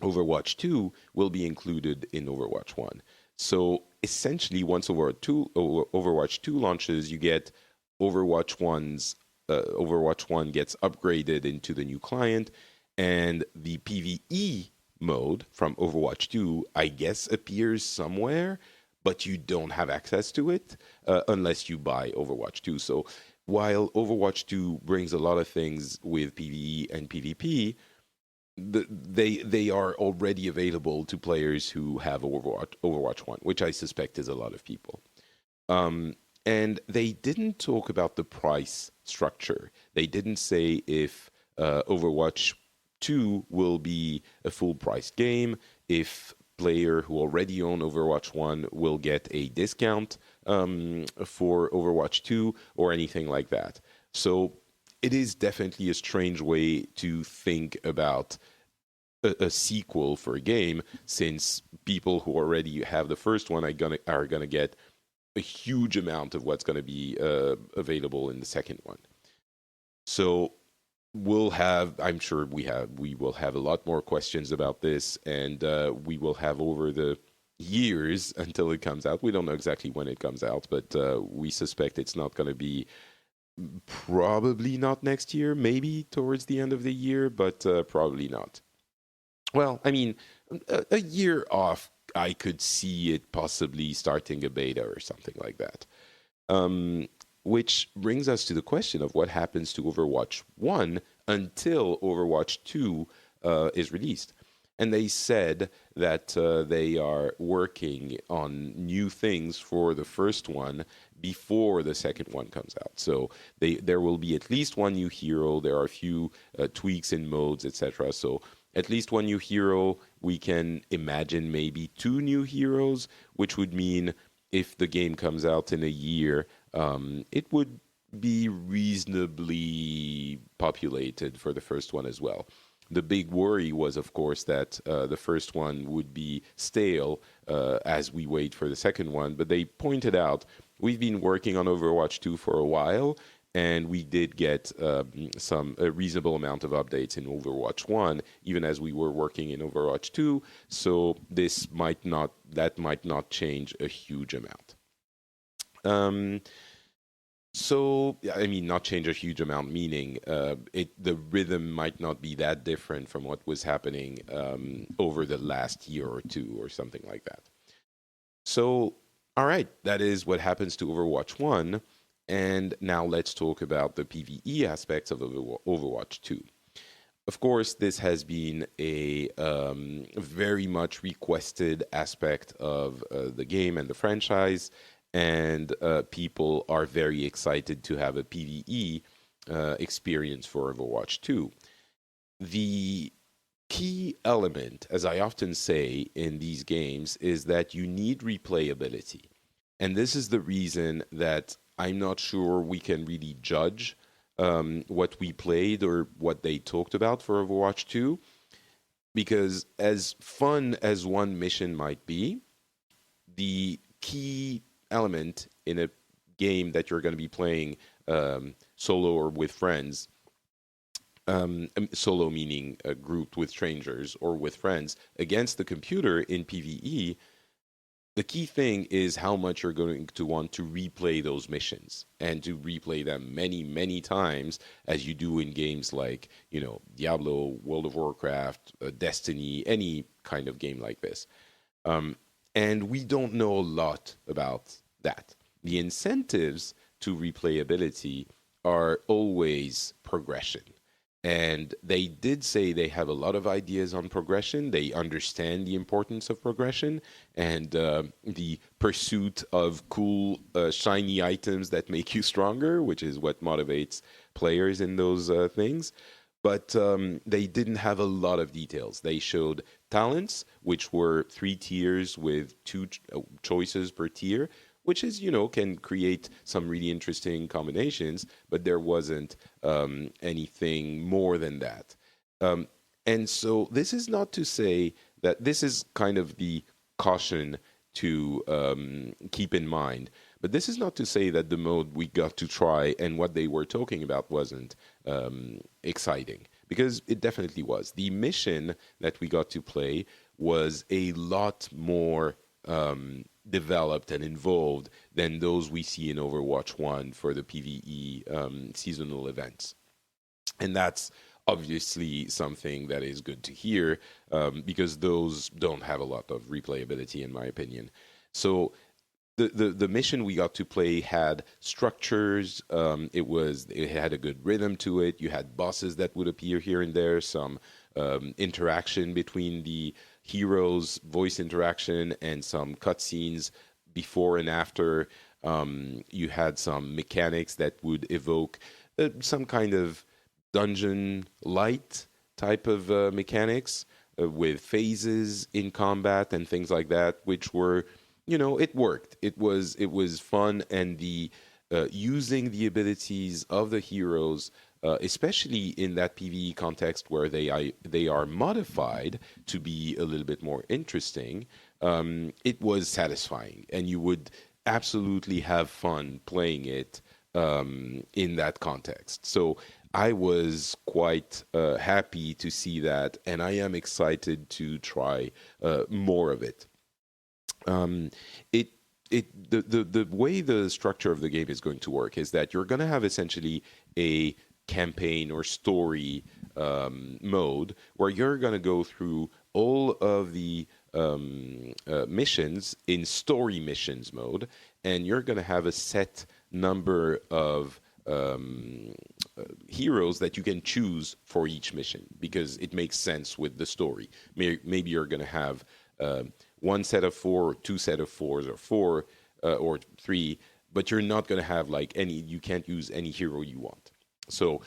Overwatch 2 will be included in Overwatch 1. So essentially, once Overwatch 2 launches, you get Overwatch 1 gets upgraded into the new client, and the PvE mode from Overwatch 2, I guess, appears somewhere, but you don't have access to it unless you buy Overwatch 2. So while Overwatch 2 brings a lot of things with PvE and PvP, they are already available to players who have Overwatch 1, which I suspect is a lot of people. And they didn't talk about the price structure. They didn't say if Overwatch 2 will be a full-priced game, if player who already own Overwatch 1 will get a discount for Overwatch 2 or anything like that. So it is definitely a strange way to think about a sequel for a game, since people who already have the first one are gonna get a huge amount of what's going to be available in the second one. So I'm sure we will have a lot more questions about this, and we will have over the years until it comes out. We don't know exactly when it comes out, but we suspect it's not going to be, probably not next year, maybe towards the end of the year, but probably not. Well, I mean, a year off, I could see it possibly starting a beta or something like that. Which brings us to the question of what happens to Overwatch 1 until Overwatch 2 is released. And they said that they are working on new things for the first one before the second one comes out. So there will be at least one new hero. There are a few tweaks in modes, etc. So at least one new hero. We can imagine maybe two new heroes, which would mean if the game comes out in a year, it would be reasonably populated for the first one as well. The big worry was, of course, that the first one would be stale as we wait for the second one. But they pointed out, we've been working on Overwatch 2 for a while, and we did get a reasonable amount of updates in Overwatch 1, even as we were working in Overwatch 2. So that might not change a huge amount. So, yeah, I mean, not change a huge amount, meaning the rhythm might not be that different from what was happening over the last year or two or something like that. So, all right, that is what happens to Overwatch 1. And now let's talk about the PvE aspects of Overwatch 2. Of course, this has been a very much requested aspect of the game and the franchise, and people are very excited to have a PvE experience for Overwatch 2. The key element, as I often say in these games, is that you need replayability. And this is the reason that I'm not sure we can really judge what we played or what they talked about for Overwatch 2, because as fun as one mission might be, the key element in a game that you're going to be playing solo or with friends, solo meaning grouped with strangers or with friends against the computer in PvE, the key thing is how much you're going to want to replay those missions and to replay them many, many times as you do in games like, Diablo, World of Warcraft, Destiny, any kind of game like this. And we don't know a lot about that. The incentives to replayability are always progression. And they did say they have a lot of ideas on progression. They understand the importance of progression and the pursuit of cool, shiny items that make you stronger, which is what motivates players in those things. But they didn't have a lot of details. They showed talents, which were 3 tiers with 2 choices per tier, which is, can create some really interesting combinations, but there wasn't anything more than that. And so this is not to say that this is kind of the caution to keep in mind. But this is not to say that the mode we got to try and what they were talking about wasn't exciting, because it definitely was. The mission that we got to play was a lot more developed and involved than those we see in Overwatch 1 for the PvE seasonal events. And that's obviously something that is good to hear because those don't have a lot of replayability, in my opinion. So the mission we got to play had structures. It had a good rhythm to it. You had bosses that would appear here and there, some interaction between the heroes, voice interaction, and some cutscenes before and after. You had some mechanics that would evoke some kind of dungeon light type of mechanics with phases in combat and things like that, which were, it worked. It was fun, and the using the abilities of the heroes, especially in that PvE context where they are modified to be a little bit more interesting, it was satisfying, and you would absolutely have fun playing it in that context. So I was quite happy to see that, and I am excited to try more of it. The way the structure of the game is going to work is that you're going to have essentially a campaign or story mode where you're going to go through all of the missions in story missions mode, and you're going to have a set number of heroes that you can choose for each mission because it makes sense with the story. Maybe you're going to have one set of 4, 2 set of 4s, or 4 or 3, but you're not going to have you can't use any hero you want. So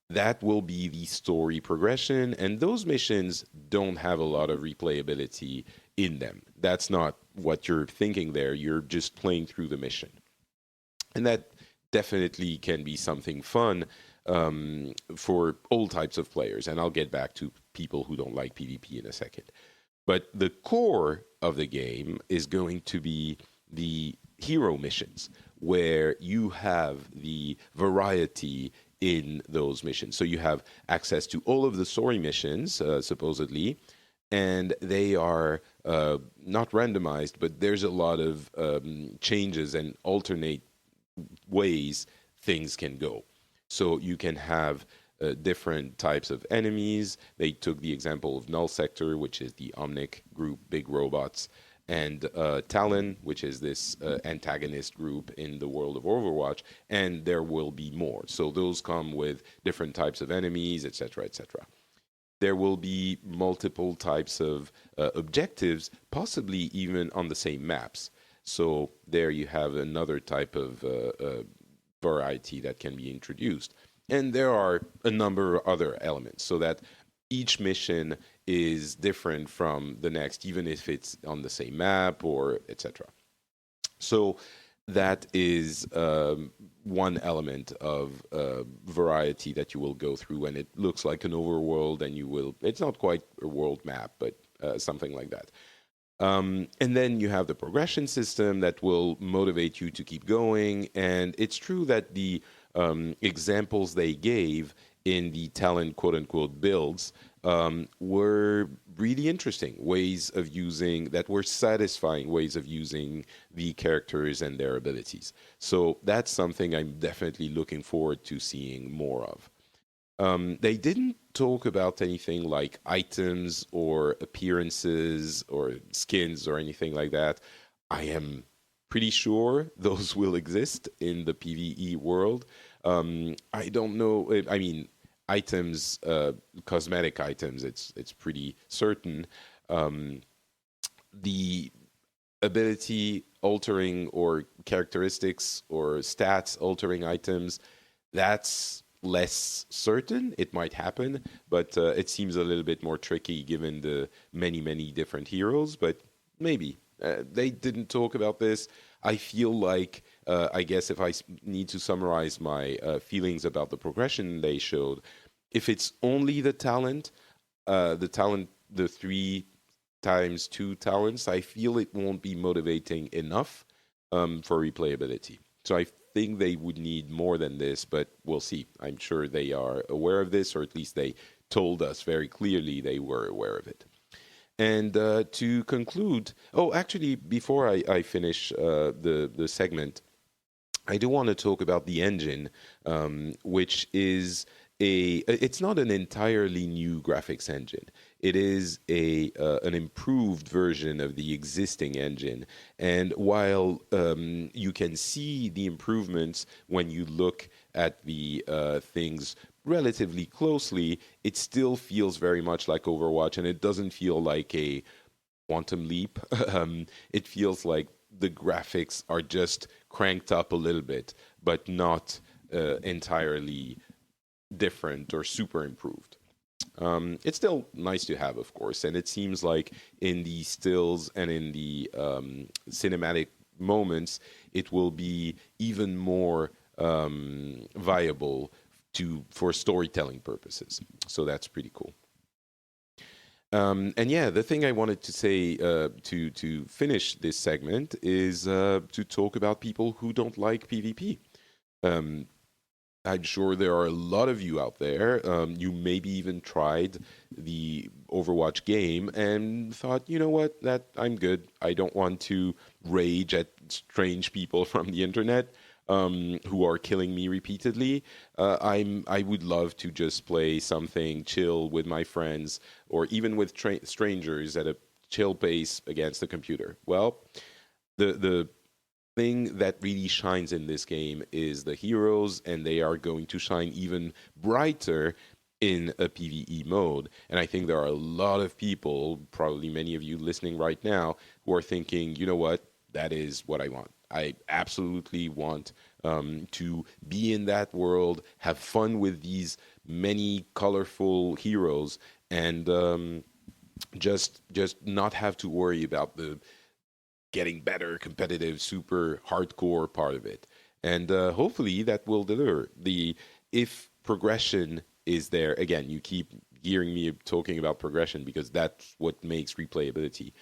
that will be the story progression, and those missions don't have a lot of replayability in them. That's not what you're thinking there. You're just playing through the mission. And that definitely can be something fun for all types of players. And I'll get back to people who don't like PvP in a second. But the core of the game is going to be the hero missions, where you have the variety in those missions. So you have access to all of the story missions, supposedly, and they are not randomized, but there's a lot of changes and alternate ways things can go. So you can have different types of enemies. They took the example of Null Sector, which is the Omnic group, big robots, and Talon, which is this antagonist group in the world of Overwatch, and there will be more. So those come with different types of enemies, etc., etc. There will be multiple types of objectives, possibly even on the same maps. So there you have another type of variety that can be introduced. And there are a number of other elements so that each mission is different from the next, even if it's on the same map or etc. So that is one element of variety that you will go through, and it looks like an overworld, and you will. It's not quite a world map, but something like that. And then you have the progression system that will motivate you to keep going. And it's true that the examples they gave in the talent quote unquote builds were really interesting ways of using that were satisfying ways of using the characters and their abilities. So that's something I'm definitely looking forward to seeing more of. They didn't talk about anything like items or appearances or skins or anything like that. I am pretty sure those will exist in the PvE world. I don't know. I mean, items, cosmetic items. It's pretty certain. The ability altering or characteristics or stats altering items, that's less certain. It might happen, but it seems a little bit more tricky given the many different heroes. But maybe they didn't talk about this. I feel like I guess if I need to summarize my feelings about the progression they showed, if it's only the talent, the 3 x 2 talents, I feel it won't be motivating enough for replayability. So I think they would need more than this, but we'll see. I'm sure they are aware of this, or at least they told us very clearly they were aware of it. And to conclude, actually, before I finish the segment, I do want to talk about the engine, which is it's not an entirely new graphics engine. It is an improved version of the existing engine. And while you can see the improvements when you look at the things relatively closely, it still feels very much like Overwatch, and it doesn't feel like a quantum leap. It feels like the graphics are just cranked up a little bit, but not entirely different or super improved. It's still nice to have, of course, and it seems like in the stills and in the cinematic moments, it will be even more viable for storytelling purposes. So that's pretty cool. And yeah, the thing I wanted to say to finish this segment is to talk about people who don't like PvP. I'm sure there are a lot of you out there. You maybe even tried the Overwatch game and thought, you know what, that I'm good. I don't want to rage at strange people from the internet who are killing me repeatedly. I would love to just play something chill with my friends or even with strangers at a chill pace against the computer. Well, the thing that really shines in this game is the heroes, and they are going to shine even brighter in a PvE mode. And I think there are a lot of people, probably many of you listening right now, who are thinking, you know what, that is what I want. I absolutely want to be in that world, have fun with these many colorful heroes, and just not have to worry about the getting better, competitive, super hardcore part of it. And hopefully that will deliver. If progression is there, again, you keep hearing me talking about progression because that's what makes replayability.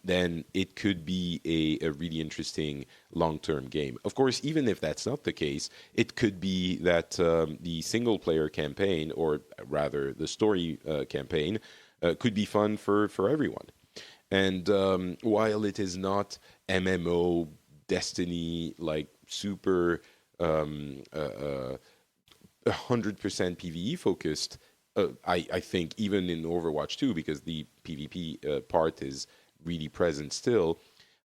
Then it could be a really interesting long-term game. Of course, even if that's not the case, it could be that the single-player campaign, or rather the story campaign, could be fun for everyone. And while it is not MMO Destiny like super 100% PvE focused. I think even in Overwatch 2, because the PvP part is really present still.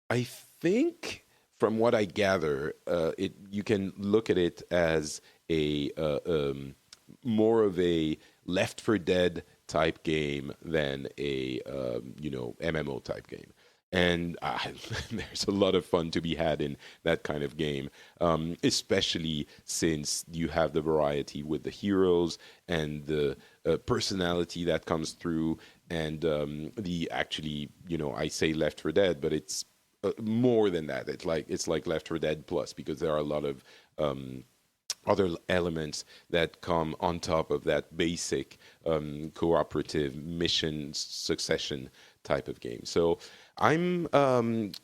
I think, from what I gather, you can look at it as a more of a Left 4 Dead type game than a MMO type game. And there's a lot of fun to be had in that kind of game, especially since you have the variety with the heroes and the personality that comes through, and the actually, I say Left 4 Dead, but it's more than that. It's like Left 4 Dead plus, because there are a lot of other elements that come on top of that basic cooperative mission succession type of game. So I'm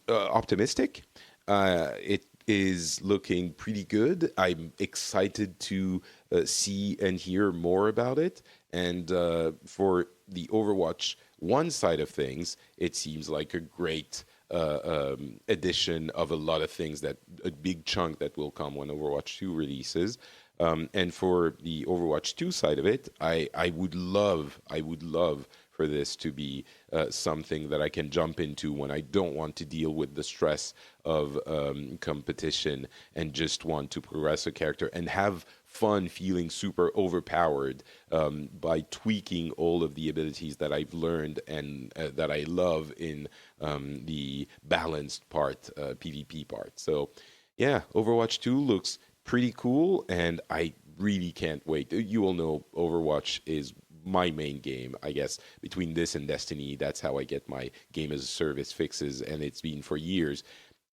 optimistic. It is looking pretty good. I'm excited to see and hear more about it. And for the Overwatch 1 side of things, it seems like a great addition of a lot of things, that a big chunk that will come when Overwatch 2 releases. And for the Overwatch 2 side of it, I would love for this to be something that I can jump into when I don't want to deal with the stress of competition and just want to progress a character and have fun feeling super overpowered by tweaking all of the abilities that I've learned and that I love in the balanced part, PvP part. So yeah, Overwatch 2 looks pretty cool, and I really can't wait. You all know Overwatch is my main game, I guess. Between this and Destiny, that's how I get my game as a service fixes, and it's been for years.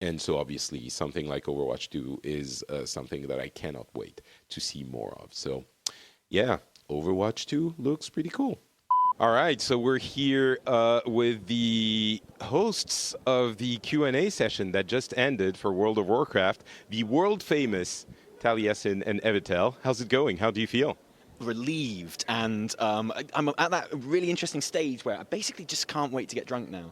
And so obviously something like Overwatch 2 is something that I cannot wait to see more of. So yeah, Overwatch 2 looks pretty cool. All right, so we're here with the hosts of the Q&A session that just ended for World of Warcraft, the world famous Taliessin and Evitel. How's it going? How do you feel?
Relieved, and I'm at that really interesting stage where I basically just can't wait to get drunk now.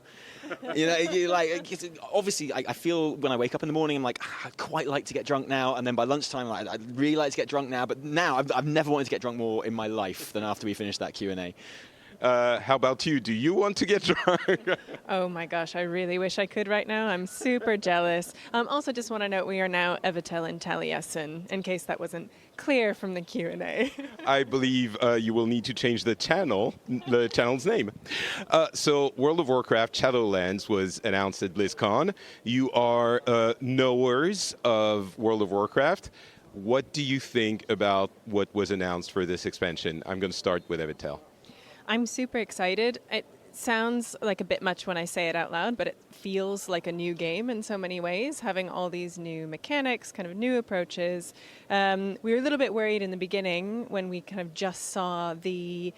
Obviously, I feel when I wake up in the morning, I'm like, I'd quite like to get drunk now, and then by lunchtime, I'd really like to get drunk now. But now, I've never wanted to get drunk more in my life than after we finish that Q&A.
How about you? Do you want to get drunk?
Oh my gosh, I really wish I could right now. I'm super jealous. Also, just want to note we are now Evitel and Taliessin, in case that wasn't clear from the Q&A.
I believe you will need to change the channel's name. So World of Warcraft Shadowlands was announced at BlizzCon. You are knowers of World of Warcraft. What do you think about what was announced for this expansion? I'm going to start with Evitel.
I'm super excited. It sounds like a bit much when I say it out loud, but it feels like a new game in so many ways, having all these new mechanics, kind of new approaches. We were a little bit worried in the beginning when we kind of just saw the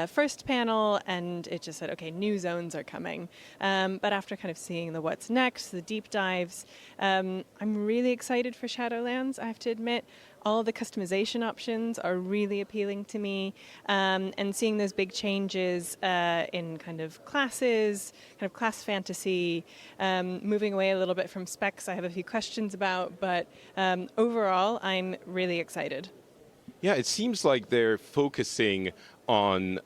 first panel and it just said, okay, new zones are coming. But after kind of seeing the what's next, the deep dives, I'm really excited for Shadowlands, I have to admit. All the customization options are really appealing to me, and seeing those big changes in kind of classes, kind of class fantasy, moving away a little bit from specs I have a few questions about, but overall I'm really excited.
Yeah, it seems like they're focusing on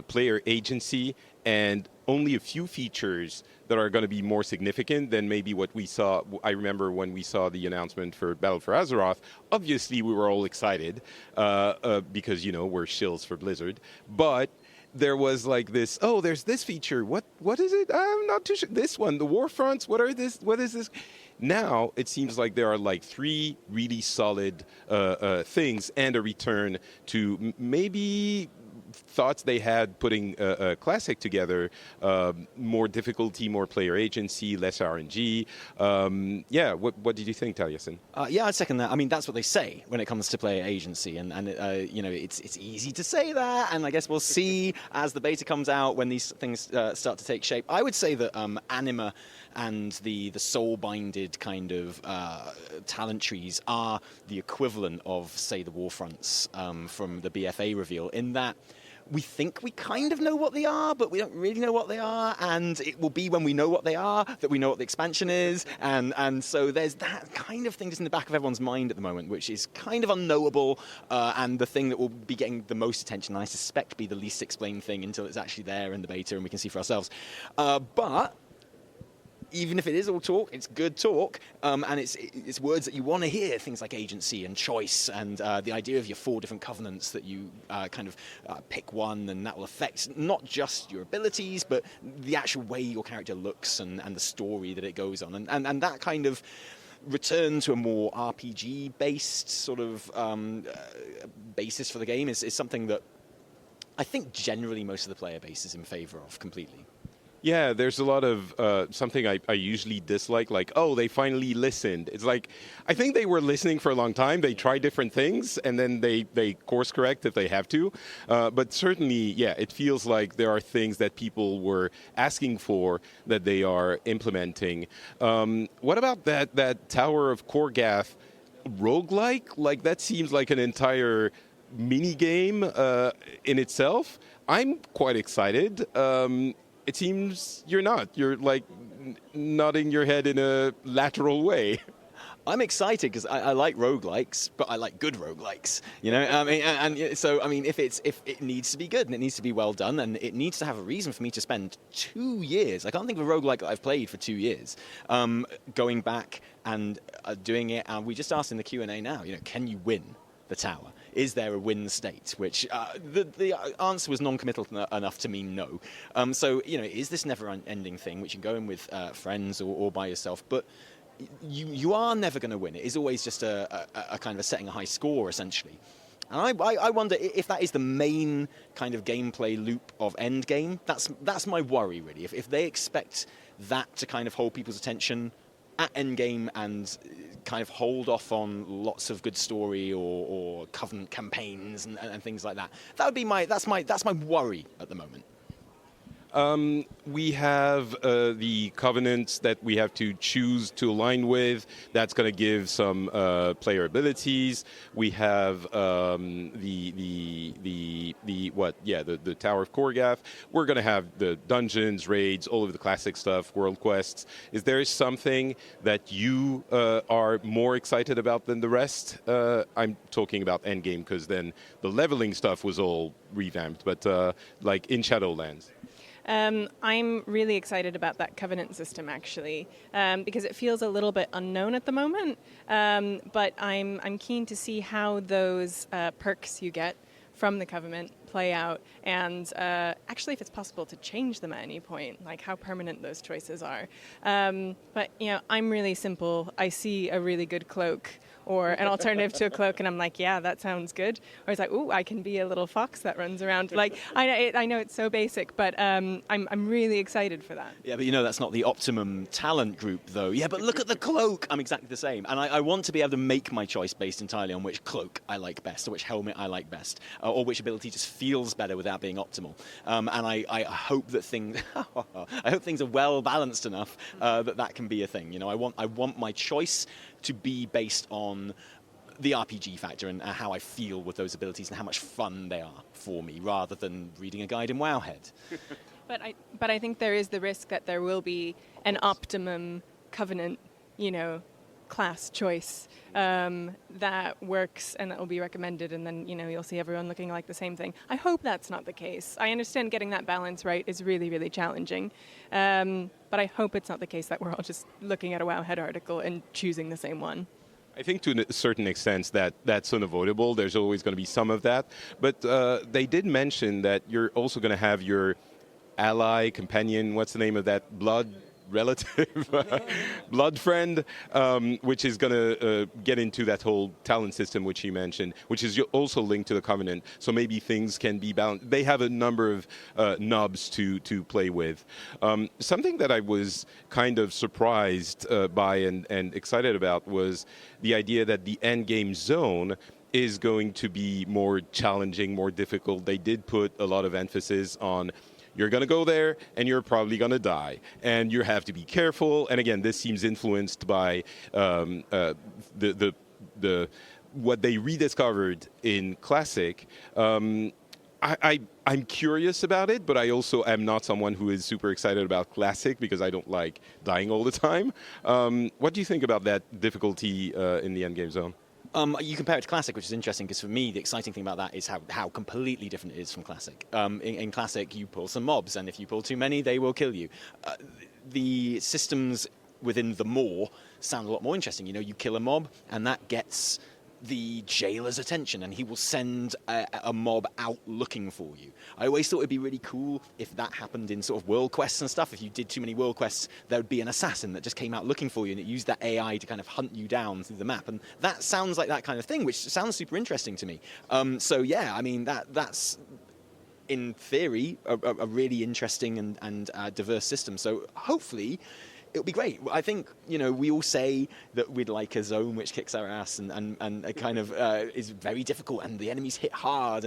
player agency and only a few features that are going to be more significant than maybe what we saw. I remember when we saw the announcement for Battle for Azeroth, obviously we were all excited because, we're shills for Blizzard. But there was like this, there's this feature. What is it? I'm not too sure. This one, the war fronts, what is this? Now it seems like there are like three really solid things and a return to maybe thoughts they had putting a classic together, more difficulty, more player agency, less RNG. What did you think, Taliessin?
I'd second that. I mean, that's what they say when it comes to player agency, and it's easy to say that, and I guess we'll see as the beta comes out when these things start to take shape. I would say that Anima and the soul-binded kind of talent trees are the equivalent of, say, the Warfronts from the BFA reveal, in that we think we kind of know what they are, but we don't really know what they are, and it will be when we know what they are that we know what the expansion is, and so there's that kind of thing just in the back of everyone's mind at the moment, which is kind of unknowable, and the thing that will be getting the most attention, and I suspect be the least explained thing until it's actually there in the beta and we can see for ourselves. But even if it is all talk, it's good talk, and it's words that you want to hear, things like agency and choice, and the idea of your 4 different covenants that you pick one, and that will affect not just your abilities, but the actual way your character looks and the story that it goes on, and that kind of return to a more RPG-based sort of basis for the game is something that I think generally most of the player base is in favor of completely.
Yeah, there's a lot of something I usually dislike, like, oh, they finally listened. It's like, I think they were listening for a long time. They try different things, and then they course correct if they have to. But certainly, yeah, it feels like there are things that people were asking for that they are implementing. What about that Tower of Korgath roguelike? Like, that seems like an entire mini game in itself. I'm quite excited. It seems you're not. You're like nodding your head in a lateral way.
I'm excited because I like roguelikes, but I like good roguelikes. You know, so if it needs to be good and it needs to be well done and it needs to have a reason for me to spend 2 years. I can't think of a roguelike that I've played for 2 years. Going back and doing it, and we just asked in the Q&A now. You know, can you win the tower? Is there a win state? Which the answer was non-committal enough to mean no. So, you know, is this never-ending thing, which you can go in with friends or by yourself, but you are never going to win. It is always just a kind of a setting a high score, essentially. And I wonder if that is the main kind of gameplay loop of Endgame. That's my worry, really. If they expect that to kind of hold people's attention at Endgame and kind of hold off on lots of good story or Covenant campaigns and things like that. That's my worry at the moment.
We have the covenants that we have to choose to align with. That's going to give some player abilities. We have the Tower of Korgath. We're going to have the dungeons, raids, all of the classic stuff, world quests. Is there something that you are more excited about than the rest? I'm talking about Endgame because then the leveling stuff was all revamped, but like in Shadowlands.
I'm really excited about that Covenant system, actually, because it feels a little bit unknown at the moment. But I'm keen to see how those perks you get from the Covenant play out, and actually, if it's possible to change them at any point, like how permanent those choices are. But you know, I'm really simple. I see a really good cloak or an alternative to a cloak, and I'm like, yeah, that sounds good. Or it's like, ooh, I can be a little fox that runs around. Like, I know it's so basic, but I'm really excited for that.
Yeah, but you know that's not the optimum talent group, though. Yeah, but look at the cloak. I'm exactly the same, and I want to be able to make my choice based entirely on which cloak I like best, or which helmet I like best, or which ability just feels better without being optimal. And I hope that things are well balanced enough that can be a thing. You know, I want my choice to be based on the RPG factor and how I feel with those abilities and how much fun they are for me, rather than reading a guide in Wowhead.
But I think there is the risk that there will be an optimum Covenant, you know, class choice that works and that will be recommended, and then, you know, you'll see everyone looking like the same thing. I hope that's not the case. I understand getting that balance right is really, really challenging, but I hope it's not the case that we're all just looking at a Wowhead article and choosing the same one.
I think to a certain extent that's unavoidable. There's always going to be some of that. But they did mention that you're also going to have your ally, companion, what's the name of that, blood relative, blood friend, which is going to get into that whole talent system which you mentioned, which is also linked to the Covenant. So maybe things can be balanced. They have a number of knobs to play with. Something that I was kind of surprised by and excited about was the idea that the endgame zone is going to be more challenging, more difficult. They did put a lot of emphasis on you're going to go there, and you're probably going to die. And you have to be careful. And again, this seems influenced by what they rediscovered in Classic. I'm curious about it, but I also am not someone who is super excited about Classic because I don't like dying all the time. What do you think about that difficulty in the endgame zone?
You compare it to Classic, which is interesting because for me, the exciting thing about that is how completely different it is from Classic. In Classic, you pull some mobs, and if you pull too many, they will kill you. The systems within the Maw sound a lot more interesting. You know, you kill a mob, and that gets the jailer's attention, and he will send a mob out looking for you. I always thought it'd be really cool if that happened in sort of world quests and stuff. If you did too many world quests, there would be an assassin that just came out looking for you, and it used that AI to kind of hunt you down through the map. And that sounds like that kind of thing, which sounds super interesting to me. So yeah, I mean that's in theory a really interesting and diverse system. So hopefully it'll be great. I think, you know, we all say that we'd like a zone which kicks our ass and it kind of is very difficult and the enemies hit hard.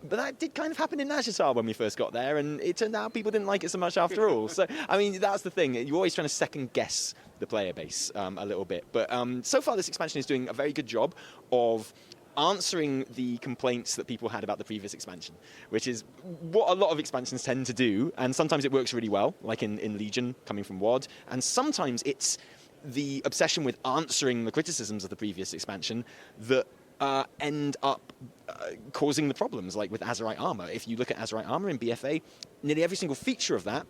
But that did kind of happen in Nazjatar when we first got there, and it turned out people didn't like it so much after all. So, I mean, that's the thing. You're always trying to second guess the player base a little bit. But so far this expansion is doing a very good job of answering the complaints that people had about the previous expansion, which is what a lot of expansions tend to do, and sometimes it works really well, like in Legion, coming from WoD, and sometimes it's the obsession with answering the criticisms of the previous expansion that end up causing the problems, like with Azerite Armor. If you look at Azerite Armor in BFA, nearly every single feature of that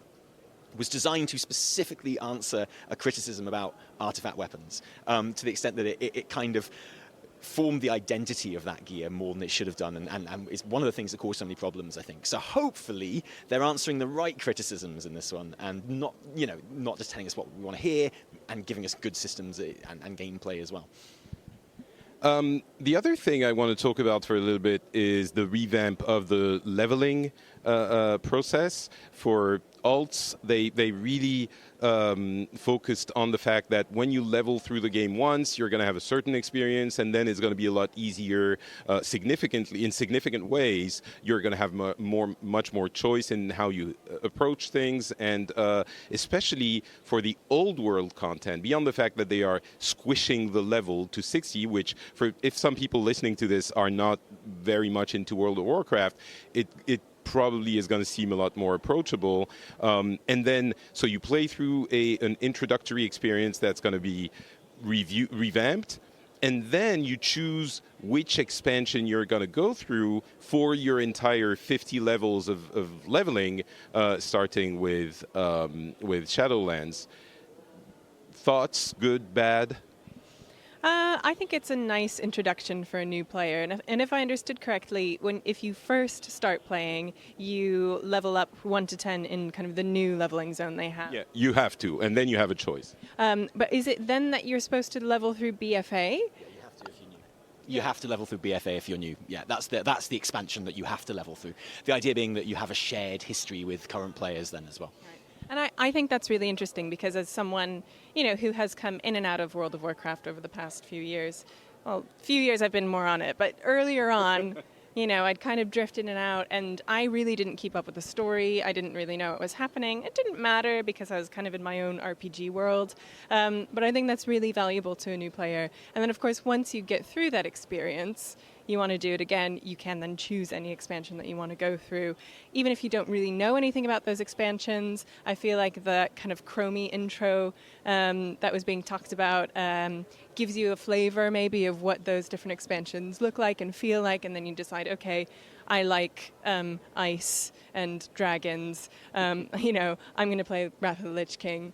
was designed to specifically answer a criticism about artifact weapons, to the extent that it kind of formed the identity of that gear more than it should have done, and it's one of the things that caused so many problems, I think. So hopefully they're answering the right criticisms in this one, and not just telling us what we want to hear, and giving us good systems and gameplay as well.
The other thing I want to talk about for a little bit is the revamp of the leveling process. For alts, they really focused on the fact that when you level through the game once, you're going to have a certain experience, and then it's going to be a lot easier. In significant ways, you're going to have much more choice in how you approach things, and especially for the old world content, beyond the fact that they are squishing the level to 60, which if some people listening to this are not very much into World of Warcraft, it probably is going to seem a lot more approachable. And then, so you play through an introductory experience that's going to be revamped, and then you choose which expansion you're going to go through for your entire 50 levels of leveling, starting with Shadowlands. Thoughts, good, bad?
I think it's a nice introduction for a new player, and if I understood correctly, if you first start playing, you level up 1 to 10 in kind of the new leveling zone they have.
Yeah, you have to, and then you have a choice.
But is it then that you're supposed to level through BFA?
Yeah, you have to if you're new. You have to level through BFA if you're new. Yeah, that's the expansion that you have to level through. The idea being that you have a shared history with current players then as well.
Right. And I think that's really interesting because as someone, who has come in and out of World of Warcraft over the past few years, I've been more on it, but earlier on, I'd kind of drift in and out, and I really didn't keep up with the story. I didn't really know what was happening. It didn't matter because I was kind of in my own RPG world, but I think that's really valuable to a new player. And then, of course, once you get through that experience, you want to do it again, you can then choose any expansion that you want to go through. Even if you don't really know anything about those expansions, I feel like the kind of Chromie intro that was being talked about gives you a flavor maybe of what those different expansions look like and feel like, and then you decide, okay, I like ice and dragons. I'm going to play Wrath of the Lich King.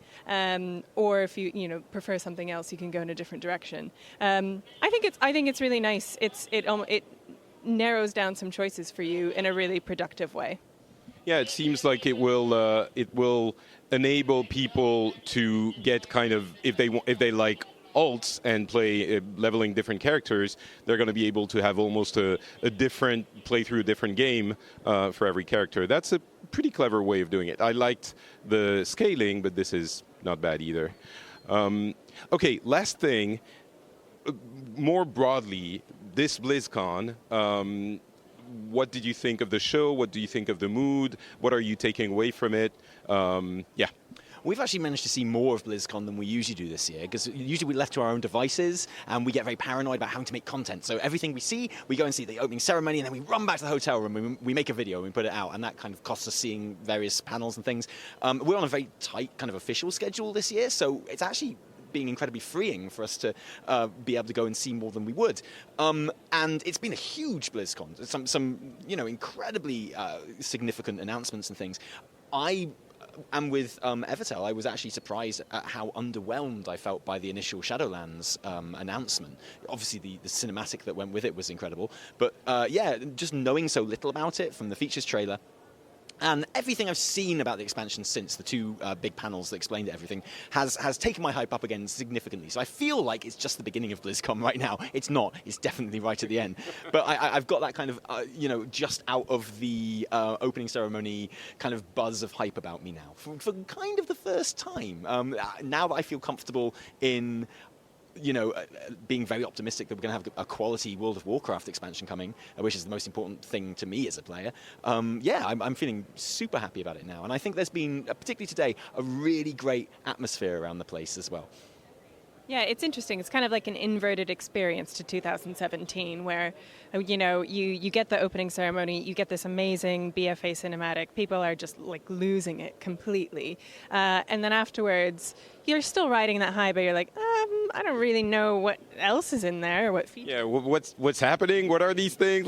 Or if you prefer something else, you can go in a different direction. I think it's really nice. It narrows down some choices for you in a really productive way.
Yeah, it seems like it will enable people to get kind of, if they like alts and play leveling different characters, they're going to be able to have almost a different play through a different game for every character. That's a pretty clever way of doing it. I liked the scaling, but this is not bad either. Okay, last thing, more broadly, this BlizzCon, what did you think of the show? What do you think of the mood? What are you taking away from it? Yeah.
we've actually managed to see more of BlizzCon than we usually do this year, because usually we're left to our own devices, and we get very paranoid about having to make content. So everything we see, we go and see the opening ceremony, and then we run back to the hotel room, and we make a video, and we put it out, and that kind of costs us seeing various panels and things. We're on a very tight kind of official schedule this year, so it's actually being incredibly freeing for us to be able to go and see more than we would. And it's been a huge BlizzCon, some incredibly significant announcements and things. And with Evitel, I was actually surprised at how underwhelmed I felt by the initial Shadowlands announcement. Obviously, the cinematic that went with it was incredible. But just knowing so little about it from the features trailer, and everything I've seen about the expansion since, the two big panels that explained everything, has taken my hype up again significantly. So I feel like it's just the beginning of BlizzCon right now. It's not. It's definitely right at the end. But I've got that kind of, just out of the opening ceremony kind of buzz of hype about me now. For kind of the first time. Now that I feel comfortable in being very optimistic that we're going to have a quality World of Warcraft expansion coming, which is the most important thing to me as a player. I'm feeling super happy about it now. And I think there's been, particularly today, a really great atmosphere around the place as well.
Yeah, it's interesting. It's kind of like an inverted experience to 2017 where, you get the opening ceremony, you get this amazing BFA cinematic. People are just like losing it completely. And then afterwards, you're still riding that high, but you're like, I don't really know what else is in there, or what features.
Yeah, what's happening? What are these things?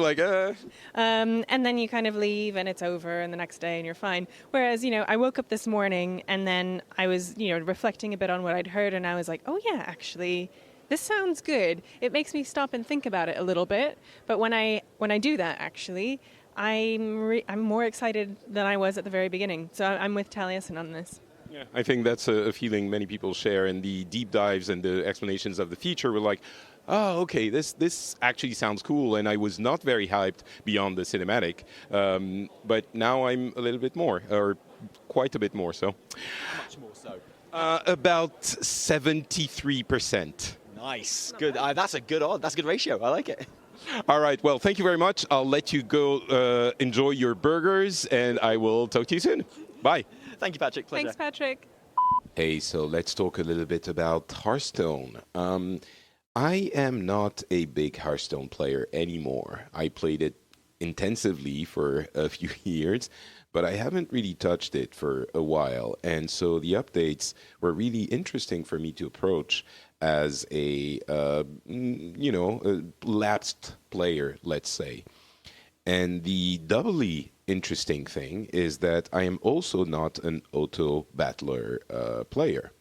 And then you kind of leave and it's over, and the next day and you're fine. Whereas, I woke up this morning and then I was, reflecting a bit on what I'd heard, and I was like, oh yeah, actually, this sounds good. It makes me stop and think about it a little bit. But when I do that, actually, I'm more excited than I was at the very beginning. So I'm with Taliessin on this.
Yeah, I think that's a feeling many people share, and the deep dives and the explanations of the feature were like, oh, okay, this actually sounds cool, and I was not very hyped beyond the cinematic, but now I'm a little bit more, or quite a bit more so.
How much more so?
About 73%.
Nice, good. That's a good ratio. I like it.
All right, well, thank you very much. I'll let you go enjoy your burgers, and I will talk to you soon. Bye.
Thank you, Patrick. Pleasure.
Thanks, Patrick.
Hey, so let's talk a little bit about Hearthstone. I am not a big Hearthstone player anymore. I played it intensively for a few years, but I haven't really touched it for a while. And so the updates were really interesting for me to approach as a lapsed player, let's say. And the doubly interesting thing is that I am also not an auto battler player.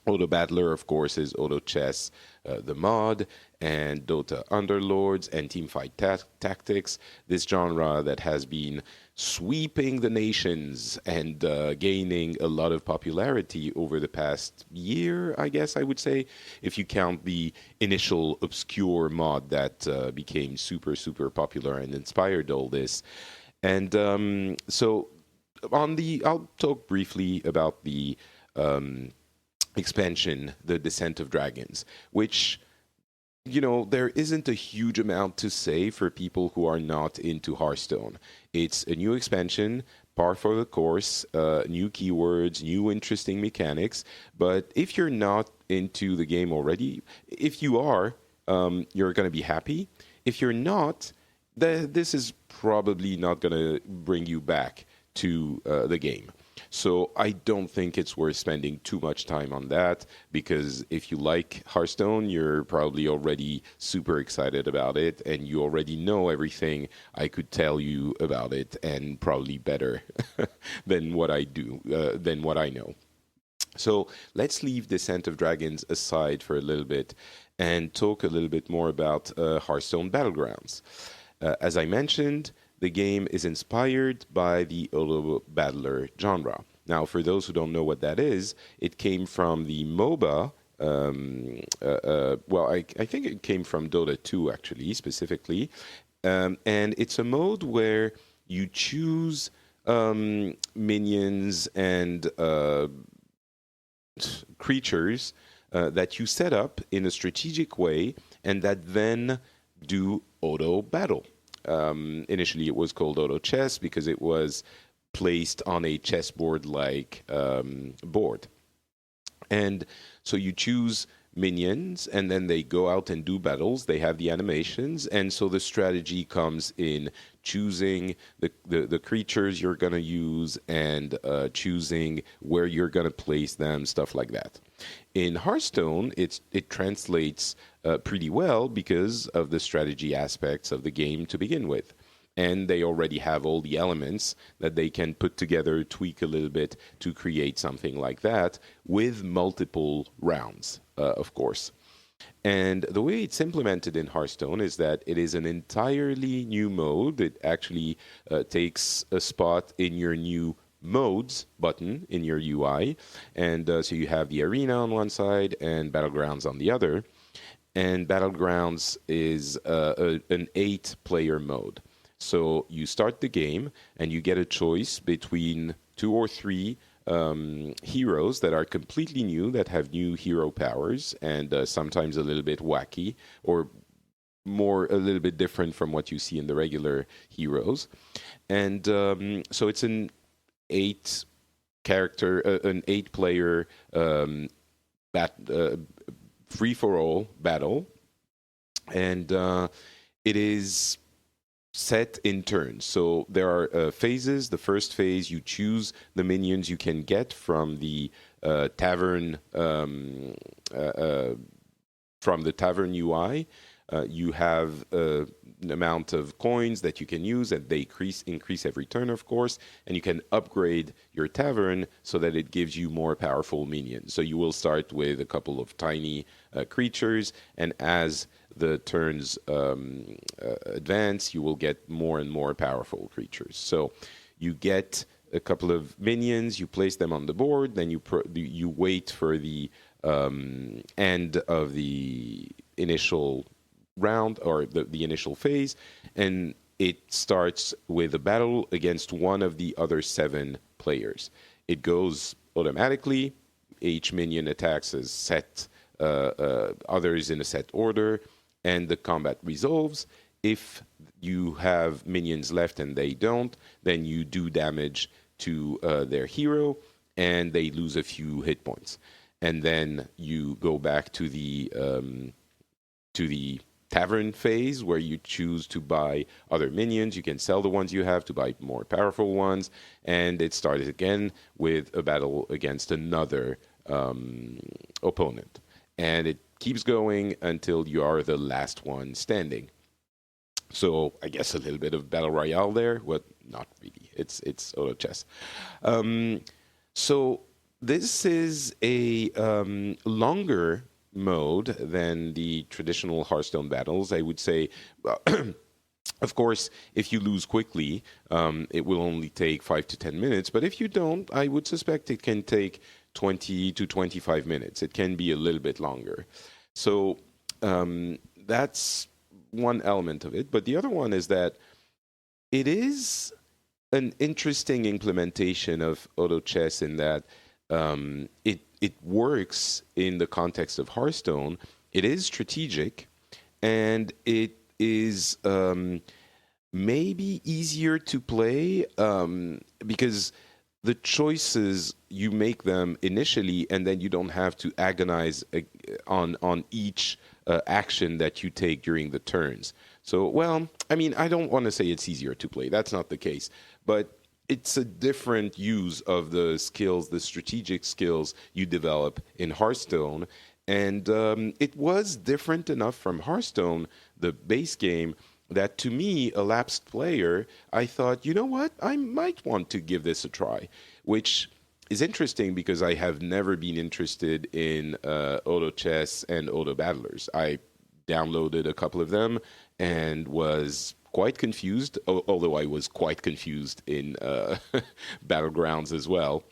Auto battler, of course, is auto chess, the mod, and Dota Underlords and teamfight tactics. This genre that has been sweeping the nations and gaining a lot of popularity over the past year, I guess I would say, if you count the initial obscure mod that became super, super popular and inspired all this. And so I'll talk briefly about the expansion, the Descent of Dragons, which, there isn't a huge amount to say for people who are not into Hearthstone. It's a new expansion, par for the course, new keywords, new interesting mechanics. But if you're not into the game already, if you are, you're going to be happy. If you're not, this is probably not going to bring you back to the game. So I don't think it's worth spending too much time on that, because if you like Hearthstone, you're probably already super excited about it, and you already know everything I could tell you about it, and probably better than what I do, than what I know. So let's leave Descent of Dragons aside for a little bit and talk a little bit more about Hearthstone Battlegrounds. As I mentioned, the game is inspired by the auto battler genre. Now, for those who don't know what that is, it came from the MOBA. I think it came from Dota 2, actually, specifically. And it's a mode where you choose minions and creatures that you set up in a strategic way and that then do auto battle. Initially, it was called auto chess because it was placed on a chessboard-like board. And so you choose minions, and then they go out and do battles. They have the animations, and so the strategy comes in choosing the creatures you're going to use and choosing where you're going to place them, stuff like that. In Hearthstone, it translates pretty well because of the strategy aspects of the game to begin with. And they already have all the elements that they can put together, tweak a little bit to create something like that with multiple rounds, of course. And the way it's implemented in Hearthstone is that it is an entirely new mode. It actually takes a spot in your new modes button in your UI. And so you have the arena on one side and Battlegrounds on the other. And Battlegrounds is an 8-player mode. So you start the game and you get a choice between 2 or 3 heroes that are completely new, that have new hero powers, and sometimes a little bit wacky or a little bit different from what you see in the regular heroes. And so it's an 8-player free-for-all battle, and it is set in turns. So there are phases. The first phase, you choose the minions you can get from the tavern UI. You have an amount of coins that you can use, and they increase every turn, of course, and you can upgrade your tavern so that it gives you more powerful minions. So you will start with a couple of tiny creatures, and as the turns advance, you will get more and more powerful creatures. So you get a couple of minions, you place them on the board, then you wait for the end of the initial round or the initial phase, and it starts with a battle against one of the other 7 players. It goes automatically. Each minion attacks as set, others in a set order, and the combat resolves. If you have minions left and they don't, then you do damage to their hero, and they lose a few hit points. And then you go back to the tavern phase, where you choose to buy other minions. You can sell the ones you have to buy more powerful ones, and it starts again with a battle against another opponent. And it keeps going until you are the last one standing. So I guess a little bit of battle royale there, but not really. It's auto chess. So this is a longer mode than the traditional Hearthstone battles. I would say, of course, if you lose quickly, it will only take 5 to 10 minutes. But if you don't, I would suspect it can take 20 to 25 minutes. It can be a little bit longer. So that's one element of it. But the other one is that it is an interesting implementation of auto chess in that it works in the context of Hearthstone. It is strategic, and it is maybe easier to play because the choices, you make them initially, and then you don't have to agonize on each action that you take during the turns. So, well, I mean, I don't want to say it's easier to play. That's not the case. But it's a different use of the skills, the strategic skills you develop in Hearthstone. And it was different enough from Hearthstone, the base game, that to me, a lapsed player, I thought, you know what, I might want to give this a try, which is interesting because I have never been interested in auto chess and auto battlers. I downloaded a couple of them and was quite confused, although I was quite confused in Battlegrounds as well.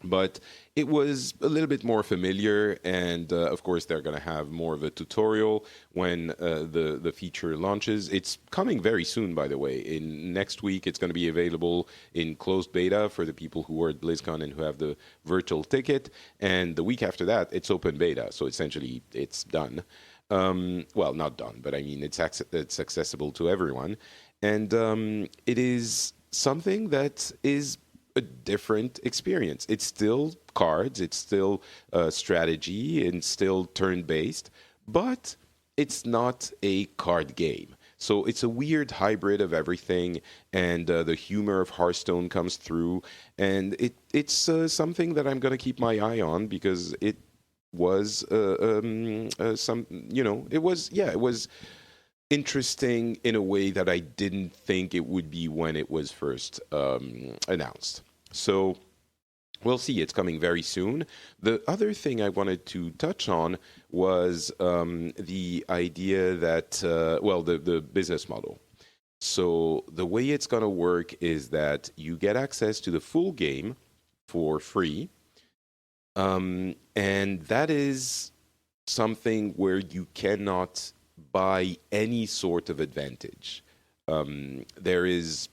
But it was a little bit more familiar, and of course they're going to have more of a tutorial when the feature launches. It's coming very soon, by the way. In next week, it's going to be available in closed beta for the people who were at BlizzCon and who have the virtual ticket. And the week after that, it's open beta, so essentially it's done. Well, not done, but I mean it's accessible to everyone, and it is something that is a different experience. It's still cards, it's still strategy, and still turn-based, but it's not a card game. So it's a weird hybrid of everything, and the humor of Hearthstone comes through, and it's something that I'm going to keep my eye on because it was it was interesting in a way that I didn't think it would be when it was first announced. So we'll see. It's coming very soon. The other thing I wanted to touch on was the idea that, the business model. So the way it's going to work is that you get access to the full game for free. And that is something where you cannot buy any sort of advantage. This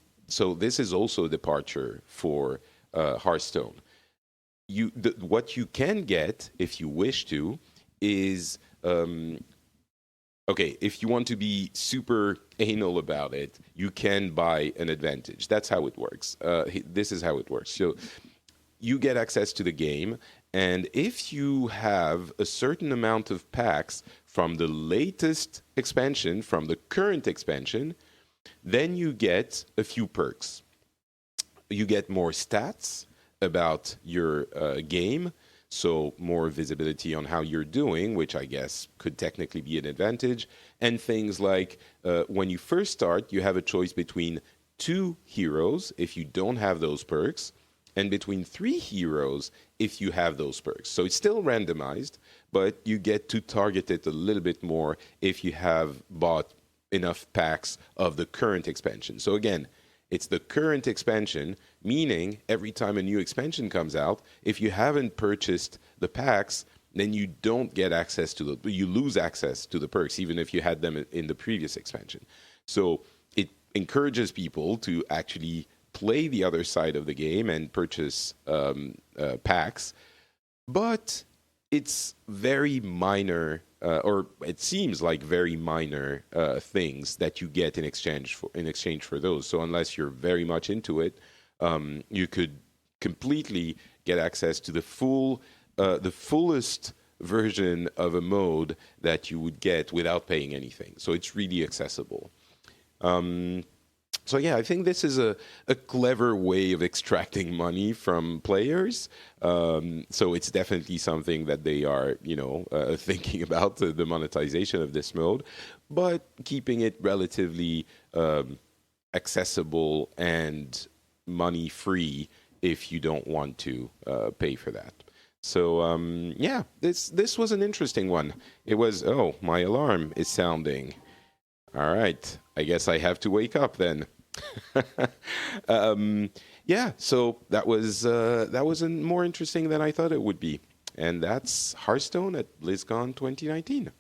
is also a departure for Hearthstone. What you can get, if you wish to, is if you want to be super anal about it, you can buy an advantage. That's how it works. This is how it works. So you get access to the game, and if you have a certain amount of packs from the latest expansion, from the current expansion, then you get a few perks. You get more stats about your game, so more visibility on how you're doing, which I guess could technically be an advantage, and things like when you first start, you have a choice between 2 heroes if you don't have those perks, and between 3 heroes if you have those perks. So it's still randomized, but you get to target it a little bit more if you have bought enough packs of the current expansion. So again, it's the current expansion, meaning every time a new expansion comes out, if you haven't purchased the packs, then you don't get access to you lose access to the perks, even if you had them in the previous expansion. So it encourages people to actually play the other side of the game and purchase packs, but it's very minor, or it seems like very minor things that you get in exchange for those. So unless you're very much into it, you could completely get access to the fullest version of a mode that you would get without paying anything. So it's really accessible. So yeah, I think this is a clever way of extracting money from players. So it's definitely something that they are, thinking about, the monetization of this mode, but keeping it relatively accessible and money-free if you don't want to pay for that. So yeah, this was an interesting one. It was, my alarm is sounding. All right, I guess I have to wake up then. Yeah, so that was more interesting than I thought it would be, and that's Hearthstone at BlizzCon 2019.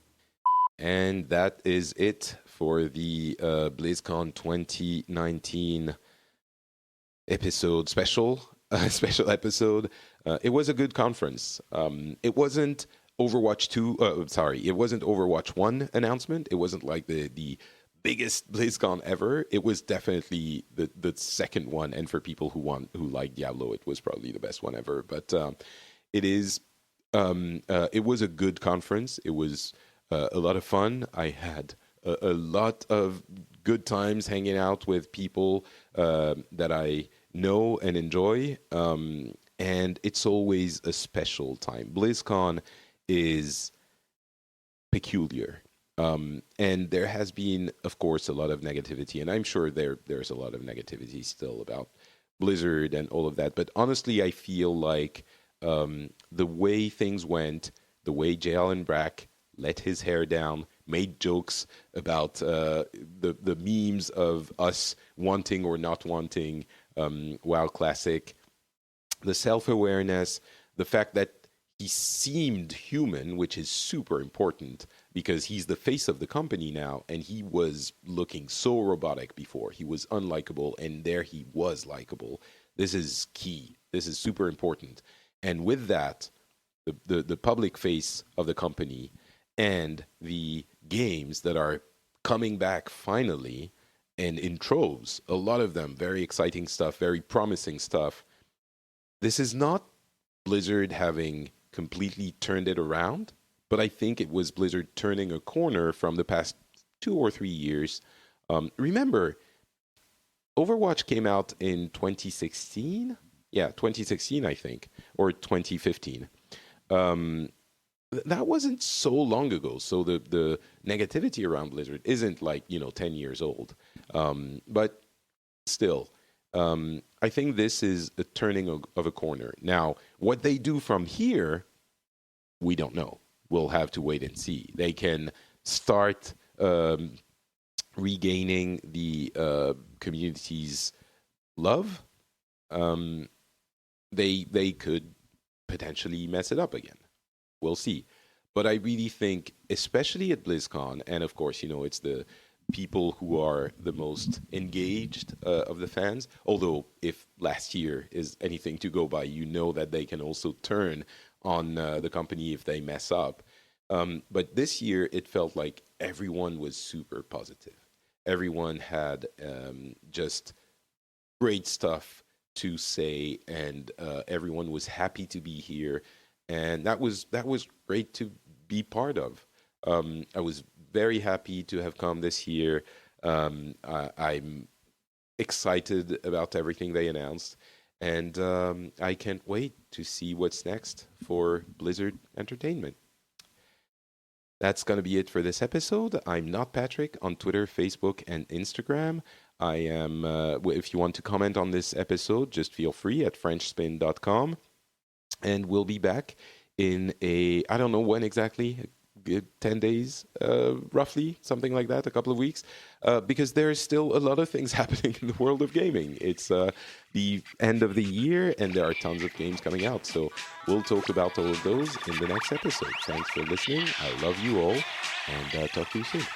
And that is it for the BlizzCon 2019 special episode. It was a good conference. It wasn't Overwatch 2, it wasn't Overwatch 1 announcement. It wasn't like the biggest BlizzCon ever. It was definitely the second one, and for people who like Diablo, it was probably the best one ever. But it was a good conference. It was a lot of fun. I had a lot of good times hanging out with people that I know and enjoy, and it's always a special time. BlizzCon is peculiar. And there has been, of course, a lot of negativity, and I'm sure there's a lot of negativity still about Blizzard and all of that. But honestly, I feel like the way things went, the way J. Allen Brack let his hair down, made jokes about the memes of us wanting or not wanting WoW Classic, the self-awareness, the fact that he seemed human, which is super important because he's the face of the company now, and he was looking so robotic before. He was unlikable, and there he was likable. This is key. This is super important. And with that, the public face of the company and the games that are coming back finally, and in troves, a lot of them, very exciting stuff, very promising stuff. This is not Blizzard having completely turned it around, but I think it was Blizzard turning a corner from the past 2 or 3 years. Remember, Overwatch came out in 2016? Yeah, 2016, I think, or 2015. That wasn't so long ago, so the negativity around Blizzard isn't like, 10 years old. But still, I think this is a turning of a corner. Now, what they do from here, we don't know. We'll have to wait and see. They can start regaining the community's love. They could potentially mess it up again. We'll see. But I really think, especially at BlizzCon, and of course, it's the people who are the most engaged of the fans. Although, if last year is anything to go by, that they can also turn on the company if they mess up. But this year, it felt like everyone was super positive. Everyone had just great stuff to say, and everyone was happy to be here. And that was great to be part of. I was very happy to have come this year. I'm excited about everything they announced, and I can't wait to see what's next for Blizzard Entertainment. That's going to be it for this episode. I'm not Patrick on Twitter, Facebook, and Instagram. I am, if you want to comment on this episode, just feel free at FrenchSpin.com. And we'll be back in I don't know when exactly, 10 days, roughly, something like that, a couple of weeks, because there's still a lot of things happening in the world of gaming. It's the end of the year, and there are tons of games coming out. So we'll talk about all of those in the next episode. Thanks for listening. I love you all, and talk to you soon.